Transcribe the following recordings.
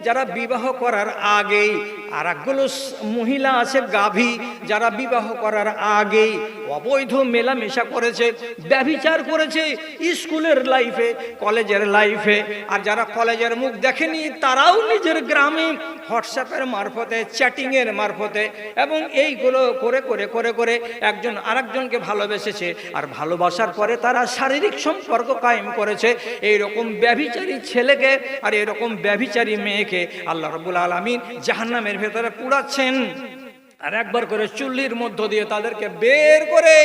যারা বিবাহ করার আগেই, আর একগুলো মহিলা আছে গাভী, যারা বিবাহ করার আগেই অবৈধ মেলামেশা করেছে, ব্যভিচার করেছে স্কুলের লাইফে, কলেজের লাইফে। আর যারা কলেজের মুখ দেখেনি তারাও নিজের গ্রামে হোয়াটসঅ্যাপের মারফতে, চ্যাটিংয়ের মারফতে এবং এইগুলো করে করে করে করে একজন আরেকজনকে ভালোবেসেছে। আর ভালোবাসার পরে তারা শারীরিক সম্পর্ক কায়েম করেছে। এইরকম ব্যভিচারী ছেলেকে আর এরকম ব্যভিচারী মেয়েকে আল্লাহ রাব্বুল আলামিন জাহান্নামের ভেতরে পুড়াচ্ছেন। আর একবার করে চুল্লির মধ্য দিয়ে তাদেরকে বের করে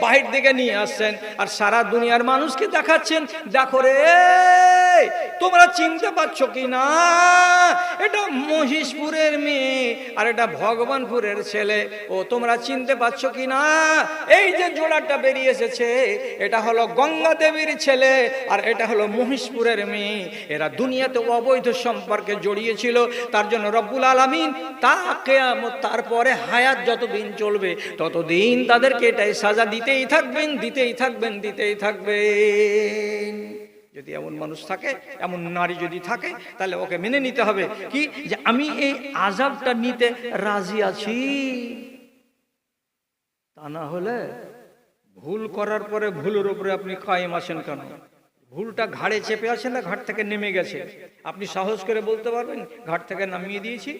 বাহির দিকে নিয়ে আসছেন। আর সারা দুনিয়ার মানুষকে দেখাচ্ছেন, দেখো রে, তোমরা চিনতে পারছো কি না, এটা মহিষপুরের মেয়ে আর এটা ভগবানপুরের ছেলে। ও তোমরা চিনতে পারছো কি না, এই যে জোড়াটা বেরিয়ে এসেছে এটা হলো গঙ্গা দেবীর ছেলে আর এটা হলো মহিষপুরের মেয়ে। এরা দুনিয়াতে অবৈধ সম্পর্কে জড়িয়েছিল। তার জন্য রব্বুল আলামিন তারপরে হায়াত যতদিন চলবে ততদিন তাদেরকে এটাই সাজা দিতেই থাকবেন, দিতেই থাকবেন, দিতেই থাকবেন। যদি এমন মানুষ থাকে, এমন নারী যদি থাকে, তাহলে ওকে মেনে নিতে হবে কি, যে আমি এই আযাবটা নিতে রাজি আছি। তা না হলে ভুল করার পরে ভুলের উপরে আপনি কায়েম আছেন কেন? ভুলটা ঘাড়ে চেপে আছে না ঘাট থেকে নেমে গেছে? আপনি সাহস করে বলতে পারবেন ঘাট থেকে নামিয়ে দিয়েছি?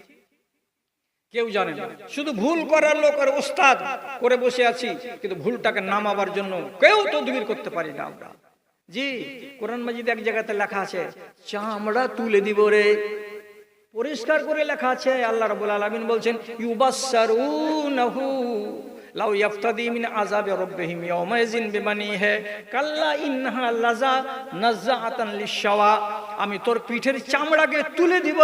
কেউ জানে না, শুধু ভুল করার লোক আর ওস্তাদ করে বসে আছি, কিন্তু ভুলটাকে নামাবার জন্য কেউ তদবির করতে পারি না আমরা। জি, কোরআন মাজিদ এক জায়গাতে লেখা আছে, চামড়া তুলে দিব রে, পরিষ্কার করে লেখা আছে। আল্লাহ রাব্বুল আলামিন বলছেন, ইউবাসসারুনাহু লাউ ইয়াফতাদি মিন আযাবি রাব্বিহিম ইয়াওমাইযিন বিমানিহি কাল্লা ইন্নাহা লাযা নাযাআতান লিশাওয়া। আমি তোর পিঠের চামড়াকে তুলে দিব।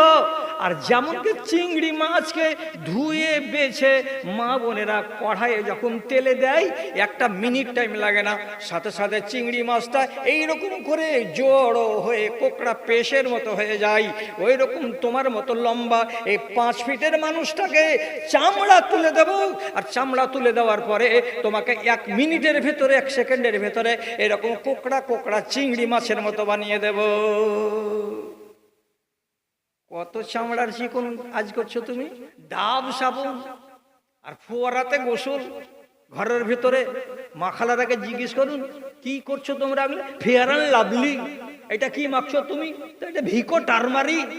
আর যেমনকি চিংড়ি মাছকে ধুয়ে বেছে মা বোনেরা কড়াইয়ে যখন তেলে দেয়, একটা মিনিট টাইম লাগে না, সাথে সাথে চিংড়ি মাছটা এইরকম করে জড়ো হয়ে কোকড়া পেশের মতো হয়ে যায়। ওই রকম তোমার মতো লম্বা এই 5 ফিটের মানুষটাকে চামড়া তুলে দেব। আর চামড়া তুলে দেওয়ার পরে তোমাকে 1 মিনিটের ভেতরে, 1 সেকেন্ডের ভেতরে এরকম কোকড়া কোকড়া চিংড়ি মাছের মতো বানিয়ে দেব। কত চামড়ার চিকন আজ করছো তুমি। ডাব সাবুন আর ফোয়ারাতে গোসল, ঘরের ভেতরে মাখালার আগে জিজ্ঞেস করুন কি করছো তোমরা? ফেয়ার অ্যান্ড লাভলি, এটা কি মাখছো তুমি? এটা ভিকো টারমারিক।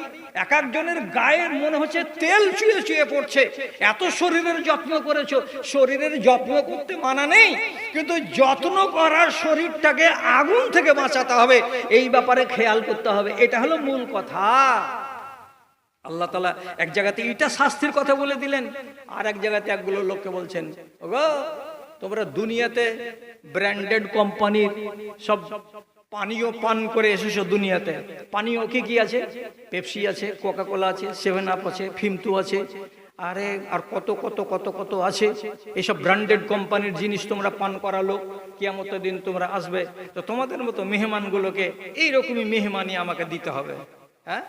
এক একজনের গায়ে মনে হচ্ছে তেল চুয়ে চুয়ে পড়ছে। এত শরীরের যত্ন করেছো। শরীরের যত্ন করতে মানা নেই, কিন্তু যত্ন করার শরীরটাকে আগুন থেকে বাঁচাতে হবে, এই ব্যাপারে খেয়াল করতে হবে। এটা হলো মূল কথা। আল্লাহ তাআলা এক জায়গাতে এটা শাস্তির কথা বলে দিলেন, আর এক জায়গাতে একগুলো লোককে বলছেন, ওগো তোমরা দুনিয়াতে ব্র্যান্ডেড কোম্পানির সব পানীয় পান করে এসেছো। দুনিয়াতে পানীয় কি কি আছে? পেপসি আছে, কোকা কোলা আছে, 7 আপ আছে, ফিমতু আছে, আরে আর কত কত কত কত আছে। এইসব ব্র্যান্ডেড কোম্পানির জিনিস তোমরা পান করালো। কিয়ামতের দিন তোমরা আসবে, তো তোমাদের মতো মেহমানগুলোকে এইরকমই মেহমানি আমাকে দিতে হবে। হ্যাঁ,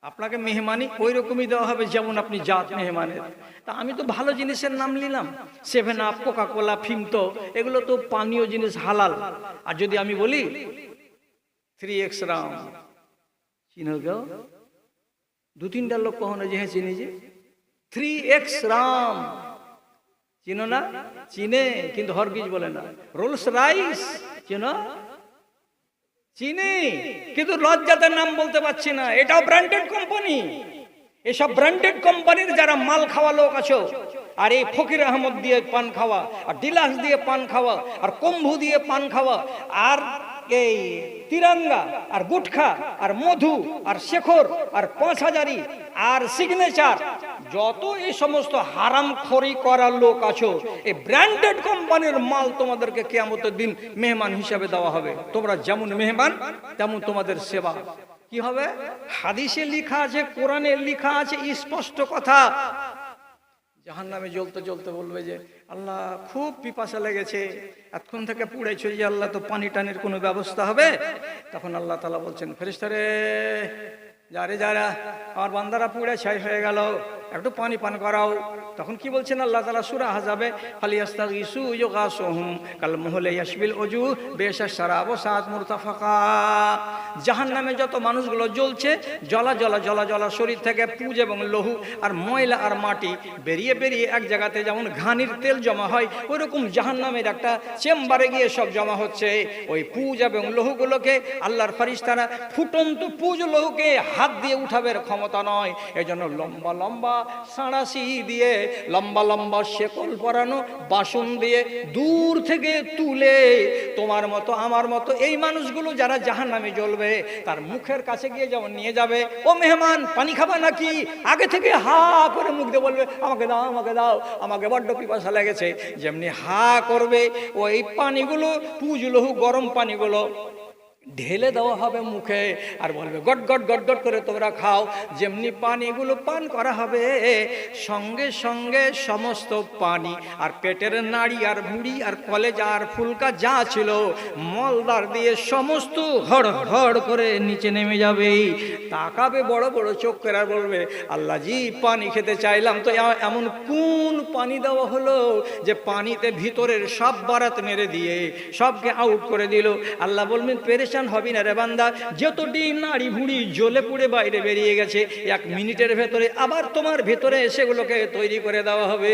আপনাকে মেহমানি ওই রকমই দেওয়া হবে যেমন আপনি জাত মেহমানের। তা আমি তো ভালো জিনিসের নাম নিলাম, 7 আপ, কোকা কোলা, ফিমতো, এগুলো তো পানীয় জিনিস, হালাল। আর যদি আমি বলি 3x রাম, চিনো গো? 2-3টা লোক কখনো যে হ্যাঁ চিনি, যে 3x রাম চিনো না? চিনে, কিন্তু হরগিজ বলে না। রোলস রাইস চিনো? চিনি, কিন্তু লজ্জাতের নাম বলতে পারছি না। এটাও ব্র্যান্ডেড কোম্পানি। এসব ব্র্যান্ডেড কোম্পানির যারা মাল খাওয়া লোক আছো, আর এই ফকির আহমদ দিয়ে পান খাওয়া, আর ডিলাক্স দিয়ে পান খাওয়া, আর কম্বু দিয়ে পান খাওয়া, আর এই তিরঙ্গা, আর গুটখা, আর মধু, আর শেখর, আর 5000ই, আর সিগনেচার, যত এই সমস্ত হারামখোরি করার লোক আছো, এই ব্র্যান্ডেড কোম্পানির মাল তোমাদেরকে কিয়ামতের দিন মেহমান হিসাবে দেওয়া হবে। তোমরা যেমন মেহমান তেমন তোমাদের সেবা। কি হবে? হাদিসে লেখা আছে, কোরআনে লেখা আছে, স্পষ্ট কথা। জাহান্নামে জ্বলতে জ্বলতে বলবে যে আল্লাহ খুব পিপাসা লেগেছে, এতক্ষণ থেকে পুড়েছে, যে আল্লাহ তো পানি টানির কোনো ব্যবস্থা হবে? তখন আল্লাহ তাআলা বলছেন, ফেরেশতারে যারা আমার বান্দারা পুড়ে ছাই হয়ে গেল, একটু পানি পান করাও। তখন কি বলছেন আল্লাহ তাআলা সূরা আহজাবে, ফালিয়াস্তাগিসু ইউগাসুহুম কালমুহলি ইয়াশবিল উজু বিশা শারাব সাত মুরতাফাকা। জাহান্নামে যত মানুষগুলো জ্বলছে, জ্বলা জ্বলা জ্বলা জ্বলা শরীর থেকে পুজ এবং লহু আর ময়লা আর মাটি বেরিয়ে বেরিয়ে এক জায়গাতে যেমন ঘানির তেল জমা হয়, ওইরকম জাহান্নামের একটা চেম্বারে গিয়ে সব জমা হচ্ছে। ওই পুজ এবং লহুগুলোকে আল্লাহর ফেরেশতারা ফুটন্ত পুজ লহুকে হাত দিয়ে উঠাবের ক্ষমতা নয়, এজন্য লম্বা লম্বা সাঁড়াশি দিয়ে লম্বা লম্বা শেকল পরানো বাসন দিয়ে দূর থেকে তুলে তোমার মতো আমার মতো এই মানুষগুলো যারা জাহান্নামে জ্বলবে তার মুখের কাছে গিয়ে যেমন নিয়ে যাবে, ও মেহমান পানি খাবা নাকি, আগে থেকে হা করে মুখ দিয়ে বলবে আমাকে দাও আমাকে দাও, আমাকে বড্ড পিপাসা লেগেছে, যেমনি হা করবে ওই পানিগুলো পুজ লহু গরম পানিগুলো ঢেলে দেওয়া হবে মুখে আর বলবে গট গট গট গট করে তোমরা খাও। যেমনি পানিগুলো পান করা হবে, সঙ্গে সঙ্গে সমস্ত পানি আর পেটের নাড়ি আর মুড়ি আর কলেজা আর ফুলকা যা ছিল মলদার দিয়ে সমস্ত হড় হড় করে নিচে নেমে যাবে। তাকাবে বড় বড় চোখ করে আর বলবে আল্লাহ জি পানি খেতে চাইলাম, তো এমন কোন পানি দেওয়া হলো যে পানিতে ভিতরের সব বারাত মেরে দিয়ে সবকে আউট করে দিল। আল্লাহ বলবেন পেরেশান হবি না রে বান্দা, যতটি নাড়ি ভুড়ি জ্বলে পুড়ে বাইরে বেরিয়ে গেছে 1 মিনিটের ভেতরে আবার তোমার ভেতরে সেগুলোকে তৈরি করে দেওয়া হবে।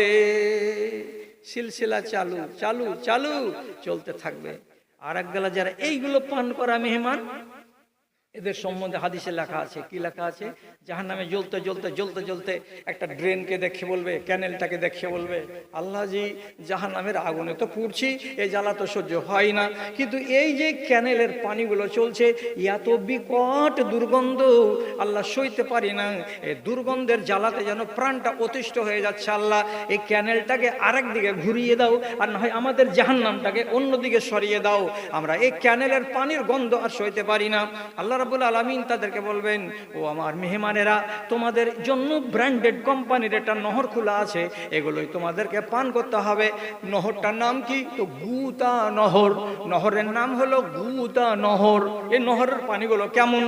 সিলসিলা চালু চালু চালু চলতে থাকবে। আর এক বেলা যারা এইগুলো পান করা মেহমান, এদের সম্বন্ধে হাদিসে লেখা আছে, কি লেখা আছে, জাহান্নামে জ্বলতে জ্বলতে জ্বলতে জ্বলতে একটা ড্রেনকে দেখে বলবে, ক্যানেলটাকে দেখে বলবে আল্লাহ জি জাহান্নামের আগুনে তো পুড়ছি, এই জ্বালা তো সহ্য হয় না, কিন্তু এই যে ক্যানেলের পানিগুলো চলছে এত বিকট দুর্গন্ধ আল্লাহ সইতে পারি না, এই দুর্গন্ধের জ্বালাতে যেন প্রাণটা অতিষ্ঠ হয়ে যাচ্ছে। আল্লাহ এই ক্যানেলটাকে আরেক দিকে ঘুরিয়ে দাও, আর না হয় আমাদের জাহান্নামটাকে অন্যদিকে সরিয়ে দাও, আমরা এই ক্যানেলের পানির গন্ধ আর সইতে পারি না। আল্লাহ রাব্বুল আলামিন তাদেরকে বলবেন ও আমার মেহমানেরা, তোমাদের জন্য ব্র্যান্ডেড কোম্পানির একটা নহর খোলা আছে, এগুলোই তোমাদেরকে পান করতে হবে। নহরটার নাম কি? তো গুতা নহর। নহরের নাম হলো গুতা নহর। এই নহরের পানিগুলো কেমন?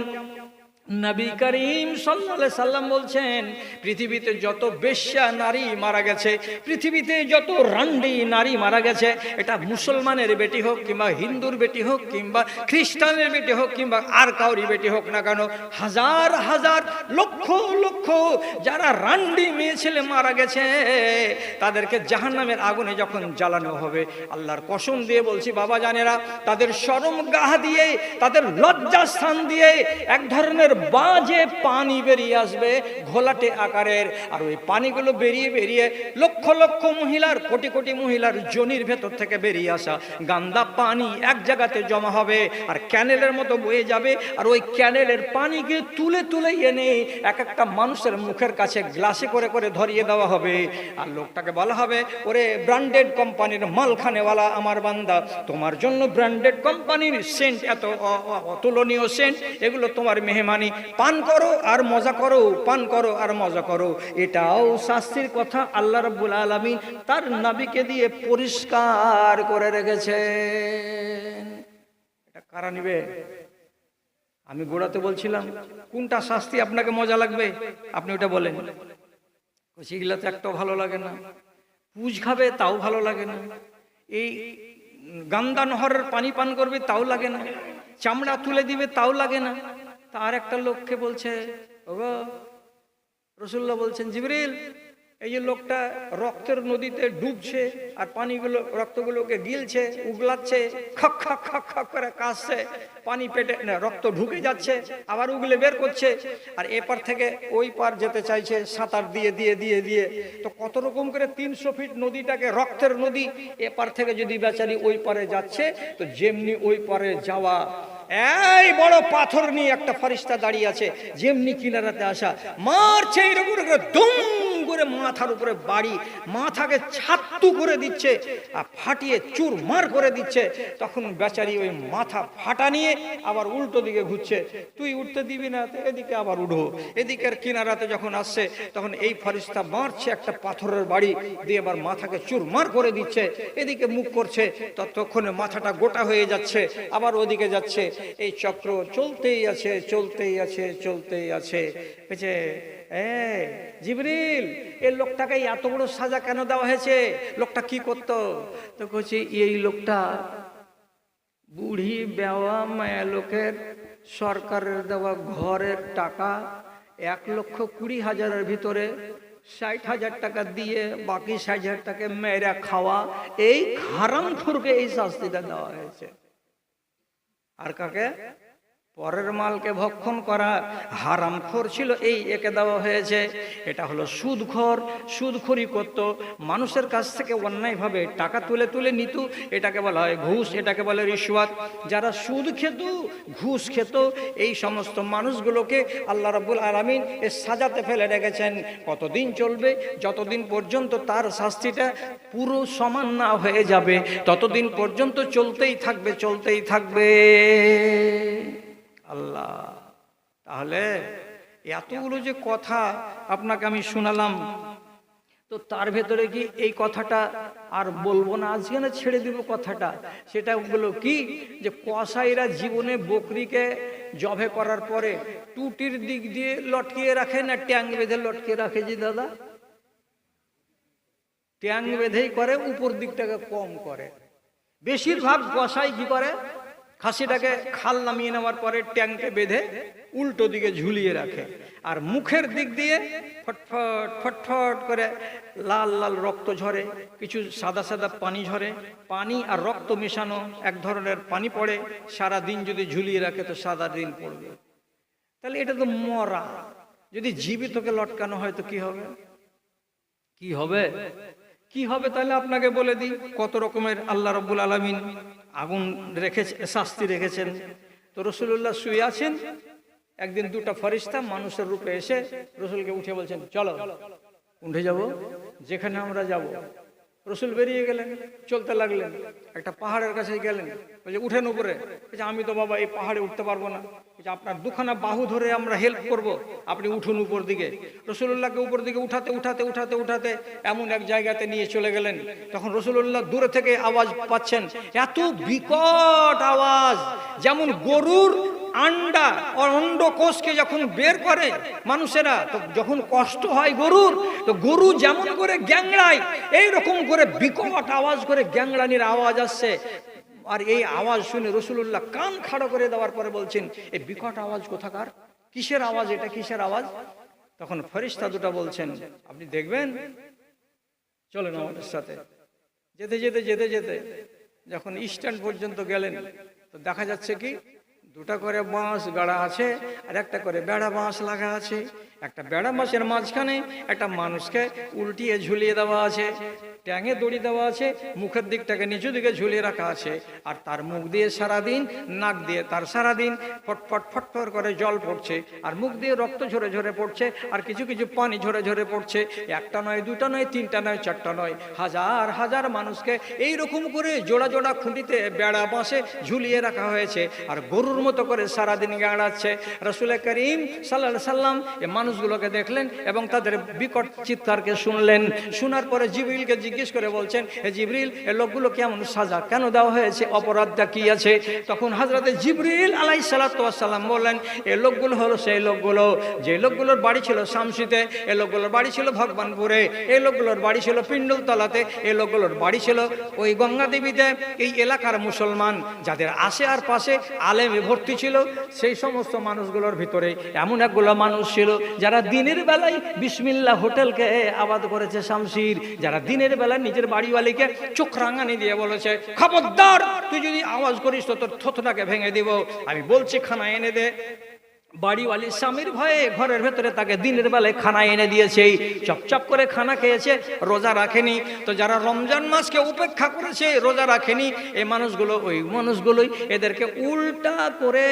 নবী করিম সাল্লাল্লাহু আলাইহি সাল্লাম বলছেন পৃথিবীতে যত বেশ্যা নারী মারা গেছে, পৃথিবীতে যত রান্ডি নারী মারা গেছে, এটা মুসলমানের বেটি হোক কিংবা হিন্দুর বেটি হোক কিংবা খ্রিস্টানের বেটি হোক কিংবা আর কাউরি বেটি হোক না কেন, হাজার হাজার লক্ষ লক্ষ যারা রান্ডি মেয়ে ছেলে মারা গেছে তাদেরকে জাহান্নামের আগুনে যখন জ্বালানো হবে, আল্লাহর কসম দিয়ে বলছি বাবা জানেরা, তাদের শরম গাহ দিয়ে তাদের লজ্জা স্থান দিয়ে এক ধরনের বাজে পানি বেরিয়ে আসবে ঘোলাটে আকারের, আর ওই পানিগুলো বেরিয়ে বেরিয়ে লক্ষ লক্ষ মহিলার কোটি কোটি মহিলার যোনির ভেতর থেকে বেরিয়ে আসা গান্দা পানি এক জায়গাতে জমা হবে আর ক্যানেলের মতো বয়ে যাবে, আর ওই ক্যানেলের পানিকে তুলে তুলে এনে এক একটা মানুষের মুখের কাছে গ্লাসে করে করে ধরিয়ে দেওয়া হবে, আর লোকটাকে বলা হবে ওরে ব্র্যান্ডেড কোম্পানির মালখানেওয়ালা আমার বান্দা, তোমার জন্য ব্র্যান্ডেড কোম্পানির সেন্ট, এত অতুলনীয় সেন্ট, এগুলো তোমার মেহমানি, পান করো আর মজা করো, পান করো আর মজা করো। এটাও শাস্তির কথা আল্লাহ রাব্বুল আলামিন তার নবীকে দিয়ে পরিষ্কার করে রেখেছেন। এটা কারা নিবে? আমি গোড়াতে বলছিলাম কোনটা শাস্তি আপনাকে মজা লাগবে আপনি ওটা বলেন। সেগুলাতে একটাও ভালো লাগে না, পুজ খাবে তাও ভালো লাগে না, এই গান্দা নহরের পানি পান করবে তাও লাগে না, চামড়া তুলে দিবে তাও লাগে না। তার একটা লোককে বলছে ওগো রাসূলুল্লাহ বলছেন জিবরিল, এই যে লোকটা রক্তের নদীতে ডুবছে আর পানিগুলো রক্তগুলোকে গিলছে, উগলাচ্ছে, খক খক খক খক করে কাশছে, পানি পেটে না রক্ত ঢুকে যাচ্ছে আবার উগলে বের করছে, আর এপার থেকে ওই পার যেতে চাইছে সাঁতার দিয়ে দিয়ে দিয়ে দিয়ে, তো কত রকম করে 300 ফিট নদীটাকে রক্তের নদী, এপার থেকে যদি বেচারি ওই পারে যাচ্ছে তো যেমনি ওই পারে যাওয়া, এই বড় পাথর নিয়ে একটা ফেরেশতা দাঁড়িয়ে আছে, যেমনি কিনারাতে আসা মারছে এরকম করে দুম করে মাথার উপরে বাড়ি, মাথাকে ছাত্তু করে দিচ্ছে আর ফাটিয়ে চুরমার করে দিচ্ছে, তখন বেচারি ওই মাথা ফাটা নিয়ে আবার উল্টো দিকে ঘুরছে, তুই উঠতে দিবি না, এদিকে আবার উঠো, এদিকের কিনারাতে যখন আসছে তখন এই ফেরেশতা মারছে একটা পাথরের বাড়ি দিয়ে আবার মাথাকে চুরমার করে দিচ্ছে, এদিকে মুখ করছে, ততক্ষণে মাথাটা গোটা হয়ে যাচ্ছে, আবার ওদিকে যাচ্ছে, এই চক্র চলতেই আছে চলতেই আছে চলতেই আছে। জিবরিল, এই লোকটাকে এত বড় সাজা কেন দেওয়া হয়েছে? লোকটা কি করতো? তো বলছি এই লোকটা বুড়ি বেওয়া মায়া লোকের সরকারের দেওয়া ঘরের টাকা 1,20,000-এর ভিতরে 60,000 টাকা দিয়ে বাকি 60,000 টাকা মেয়েরা খাওয়া, এই হারামখোরকে এই শাস্তিটা দেওয়া হয়েছে। আর কাকে? পরের মালকে ভক্ষণ করা হারামখোর ছিল, এই একে দেওয়া হয়েছে। এটা হলো সুদখোর, সুদখোরি করত, মানুষের কাছ থেকে অন্যায়ভাবে টাকা তুলে তুলে নিত, এটাকে বলা হয় ঘুষ, এটাকে বলে রিশওয়াত। যারা সুদ খেত, ঘুষ খেত, এই সমস্ত মানুষগুলোকে আল্লাহ রাব্বুল আলামিন এর সাজাতে ফেলে রেখেছেন। কতদিন চলবে? যতদিন পর্যন্ত তার শাস্তিটা পুরো সমান না হয়ে যাবে, ততদিন পর্যন্ত চলতেই থাকবে, চলতেই থাকবে। আল্লাহ, তাহলে এতগুলো যে কথা আপনাকে আমি শোনালাম, তো তার ভেতরে কি এই কথাটা আর বলবো না, আজকে না ছেড়ে দিব কথাটা? সেটা হলো কি, যে কসাইরা জীবনে বকরিকে জবে করার পরে টুটির দিক দিয়ে লটকিয়ে রাখে না ট্যাং বেঁধে লটকিয়ে রাখে? জি দাদা, ট্যাং বেঁধেই করে, উপর দিকটাকে কম করে। বেশিরভাগ কসাই কি করে, খাসিটাকে খাল নামিয়ে নেওয়ার পরে ট্যাংকে বেঁধে উল্টো দিকে ঝুলিয়ে রাখে, আর মুখের দিক দিয়ে ফটফট ফটফট করে লাল লাল রক্ত ঝরে, কিছু সাদা সাদা পানি ঝরে, পানি আর রক্ত মেশানো এক ধরনের পানি পড়ে। সারা দিন যদি ঝুলিয়ে রাখে তো সারা দিন পড়বে। তাহলে এটা তো মরা। যদি জীবিতকে লটকানো হয় তো কি হবে? কি হবে? কি হবে? তাহলে আপনাকে বলে দিই কত রকমের আল্লাহ রাব্বুল আলামিন আগুন রেখেছে, শাস্তি রেখেছেন। তো রাসূলুল্লাহ শুয়ে আছেন, একদিন দুটো ফেরেশতা মানুষের রূপে এসে রাসূলকে উঠে বলছেন, চলো উঠে যাব, যেখানে আমরা যাব। রাসূল বেরিয়ে গেলেন, চলতে লাগলেন, একটা পাহাড়ের কাছে গেলেন, বলছে উঠেন উপরে। বলছে আমি তো বাবা এই পাহাড়ে উঠতে পারবো না। বলছে আপনার দুখানা বাহু ধরে আমরা হেল্প করব, আপনি উঠুন উপর দিকে। রাসূলুল্লাহকে উপর দিকে উঠাতে উঠাতে উঠাতে উঠাতে এমন এক জায়গাতে নিয়ে চলে গেলেন। তখন রাসূলুল্লাহ দূরে থেকে আওয়াজ পাচ্ছেন, এত বিকট আওয়াজ, যেমন গরুর আন্ডা অন্ডকোষকে যখন বের করে মানুষেরা, তো যখন কষ্ট হয় গরুর, তো গরু যেমন করে গ্যাংড়ায়, এইরকম করে বিকট আওয়াজ করে গ্যাংড়ানির আওয়াজ আসছে। আর এই আওয়াজ শুনে রাসূলুল্লাহ কান খাড়া করে দেওয়ার পরে বলছেন, এই বিকট আওয়াজ কোথাকার? কিসের আওয়াজ এটা? কিসের আওয়াজ? তখন ফেরেশতা দুটো বলছেন, আপনি দেখবেন, চলেন আমাদের সাথে। যেতে যেতে যেতে যেতে যখন স্ট্যান্ড পর্যন্ত গেলেন, তো দেখা যাচ্ছে কি দুটা করে বাঁশ গাড়া আছে, আর একটা করে বেড়া বাঁশ লাগা আছে। একটা বেড়া বাঁশের মাঝখানে একটা মানুষকে উল্টিয়ে ঝুলিয়ে দেওয়া আছে, ট্যাঙে দড়ি দেওয়া আছে, মুখের দিকটাকে নিচু দিকে ঝুলিয়ে রাখা আছে, আর তার মুখ দিয়ে সারাদিন, নাক দিয়ে তার সারাদিন ফটফট ফটফট করে জল পড়ছে, আর মুখ দিয়ে রক্ত ঝরে ঝরে পড়ছে, আর কিছু কিছু পানি ঝরে ঝরে পড়ছে। একটা নয়, দুটা নয়, তিনটা নয়, চারটা নয়, হাজার হাজার মানুষকে এই রকম করে জোড়া জোড়া খুঁটিতে বেড়া বাঁশে ঝুলিয়ে রাখা হয়েছে, আর গরুর মতো করে সারাদিন গাড়াচ্ছে। রাসূল করিম সাল্লাল্লাহু আলাইহি সাল্লাম এই মানুষগুলোকে দেখলেন এবং তাদের বিকট চিৎকারকে শুনলেন। শোনার পরে জিবরিলকে জিজ্ঞেস করে বলছেন, হে জিবরিল, এই লোকগুলো কেমন সাজা কেন দেওয়া হয়েছে? অপরাধটা কি আছে? তখন হযরতে জিবরিল আলাইহিস সালাতু ওয়াস সালাম বললেন, এই লোকগুলো হলো সেই লোকগুলো যে লোকগুলোর বাড়ি ছিল শামসিতে, এই লোকগুলোর বাড়ি ছিল ভগবানপুরে, এই লোকগুলোর বাড়ি ছিল পিণ্ডলতলাতে, এই লোকগুলোর বাড়ি ছিল ওই গঙ্গা দেবীতে। এই এলাকার মুসলমান যাদের আশে আর পাশে আলেমে ভর্তি ছিল, সেই সমস্ত মানুষগুলোর ভিতরে এমন একগুলো মানুষ ছিল যারা দিনের বেলায় বিসমিল্লাহ হোটেলকে আবাদ করেছে শামসির, যারা দিনের বেলায় নিজের বাড়িওয়ালিকে চোখ রাঙানি দিয়ে বলেছে, খবরদার তুই যদি আওয়াজ করিস তো তোর থোতটাকে ভেঙে দিব, আমি বলছি খানা এনে দে। বাড়িওয়ালি স্বামীর ভয়ে ঘরের ভেতরে তাকে দিনের বেলায় খানা এনে দিয়েছে, চপচপ করে খানা খেয়েছে, রোজা রাখেনি। তো যারা রমজান মাসকে উপেক্ষা করেছে, রোজা রাখেনি, এই মানুষগুলো ওই মানুষগুলোই এদেরকে উল্টা করে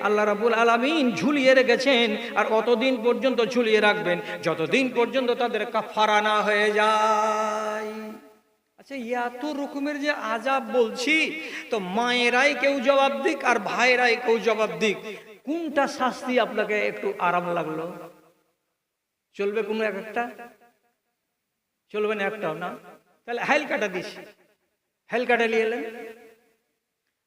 আল্লাহ রাব্বুল আলামিন ঝুলিয়ে রেখেছেন, আর অতদিন পর্যন্ত ঝুলিয়ে রাখবেন যতদিন পর্যন্ত তাদের কাফারা না হয়ে যায়। আচ্ছা, এত রকমের যে আযাব বলছি, তো মায়েরাই কেউ জবাব দিক আর ভাইরাই কেউ জবাব দিক, কোনটা শাস্তি আপনাকে একটু আরাম লাগলো? চলবে কোনো একটা? চলবে না একটাও না? তাহলে হাইল কাটা দিস, হাইল কাটা নিয়ে এলেন।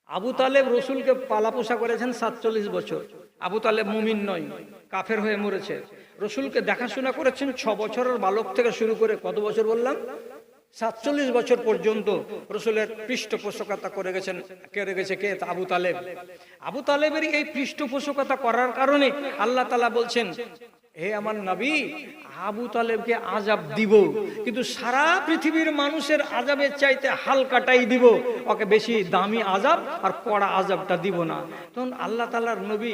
আবু তালেব রসুলকে পালা পোষা করেছেন 47 বছর। আবু তালেব মুমিন নয়, কাফের হয়ে মরেছে। রসুলকে দেখাশোনা করেছেন 6 বছরের বালক থেকে শুরু করে কত বছর বললাম, 47 বছর পর্যন্ত রসুলের পৃষ্ঠপোষকতা করে গেছে কে? আবু তালেব। আবু তালেবের এই পৃষ্ঠপোষকতা করার কারণে আল্লাহ তাআলা বলছেন, হে আমার নবী, আবু তালেবকে আযাব দিব, কিন্তু সারা পৃথিবীর মানুষের আযাবের চাইতে হালকাটাই দিব, ওকে বেশি দামি আযাব আর কড়া আযাবটা দিব না। তখন আল্লাহ তাআলার নবী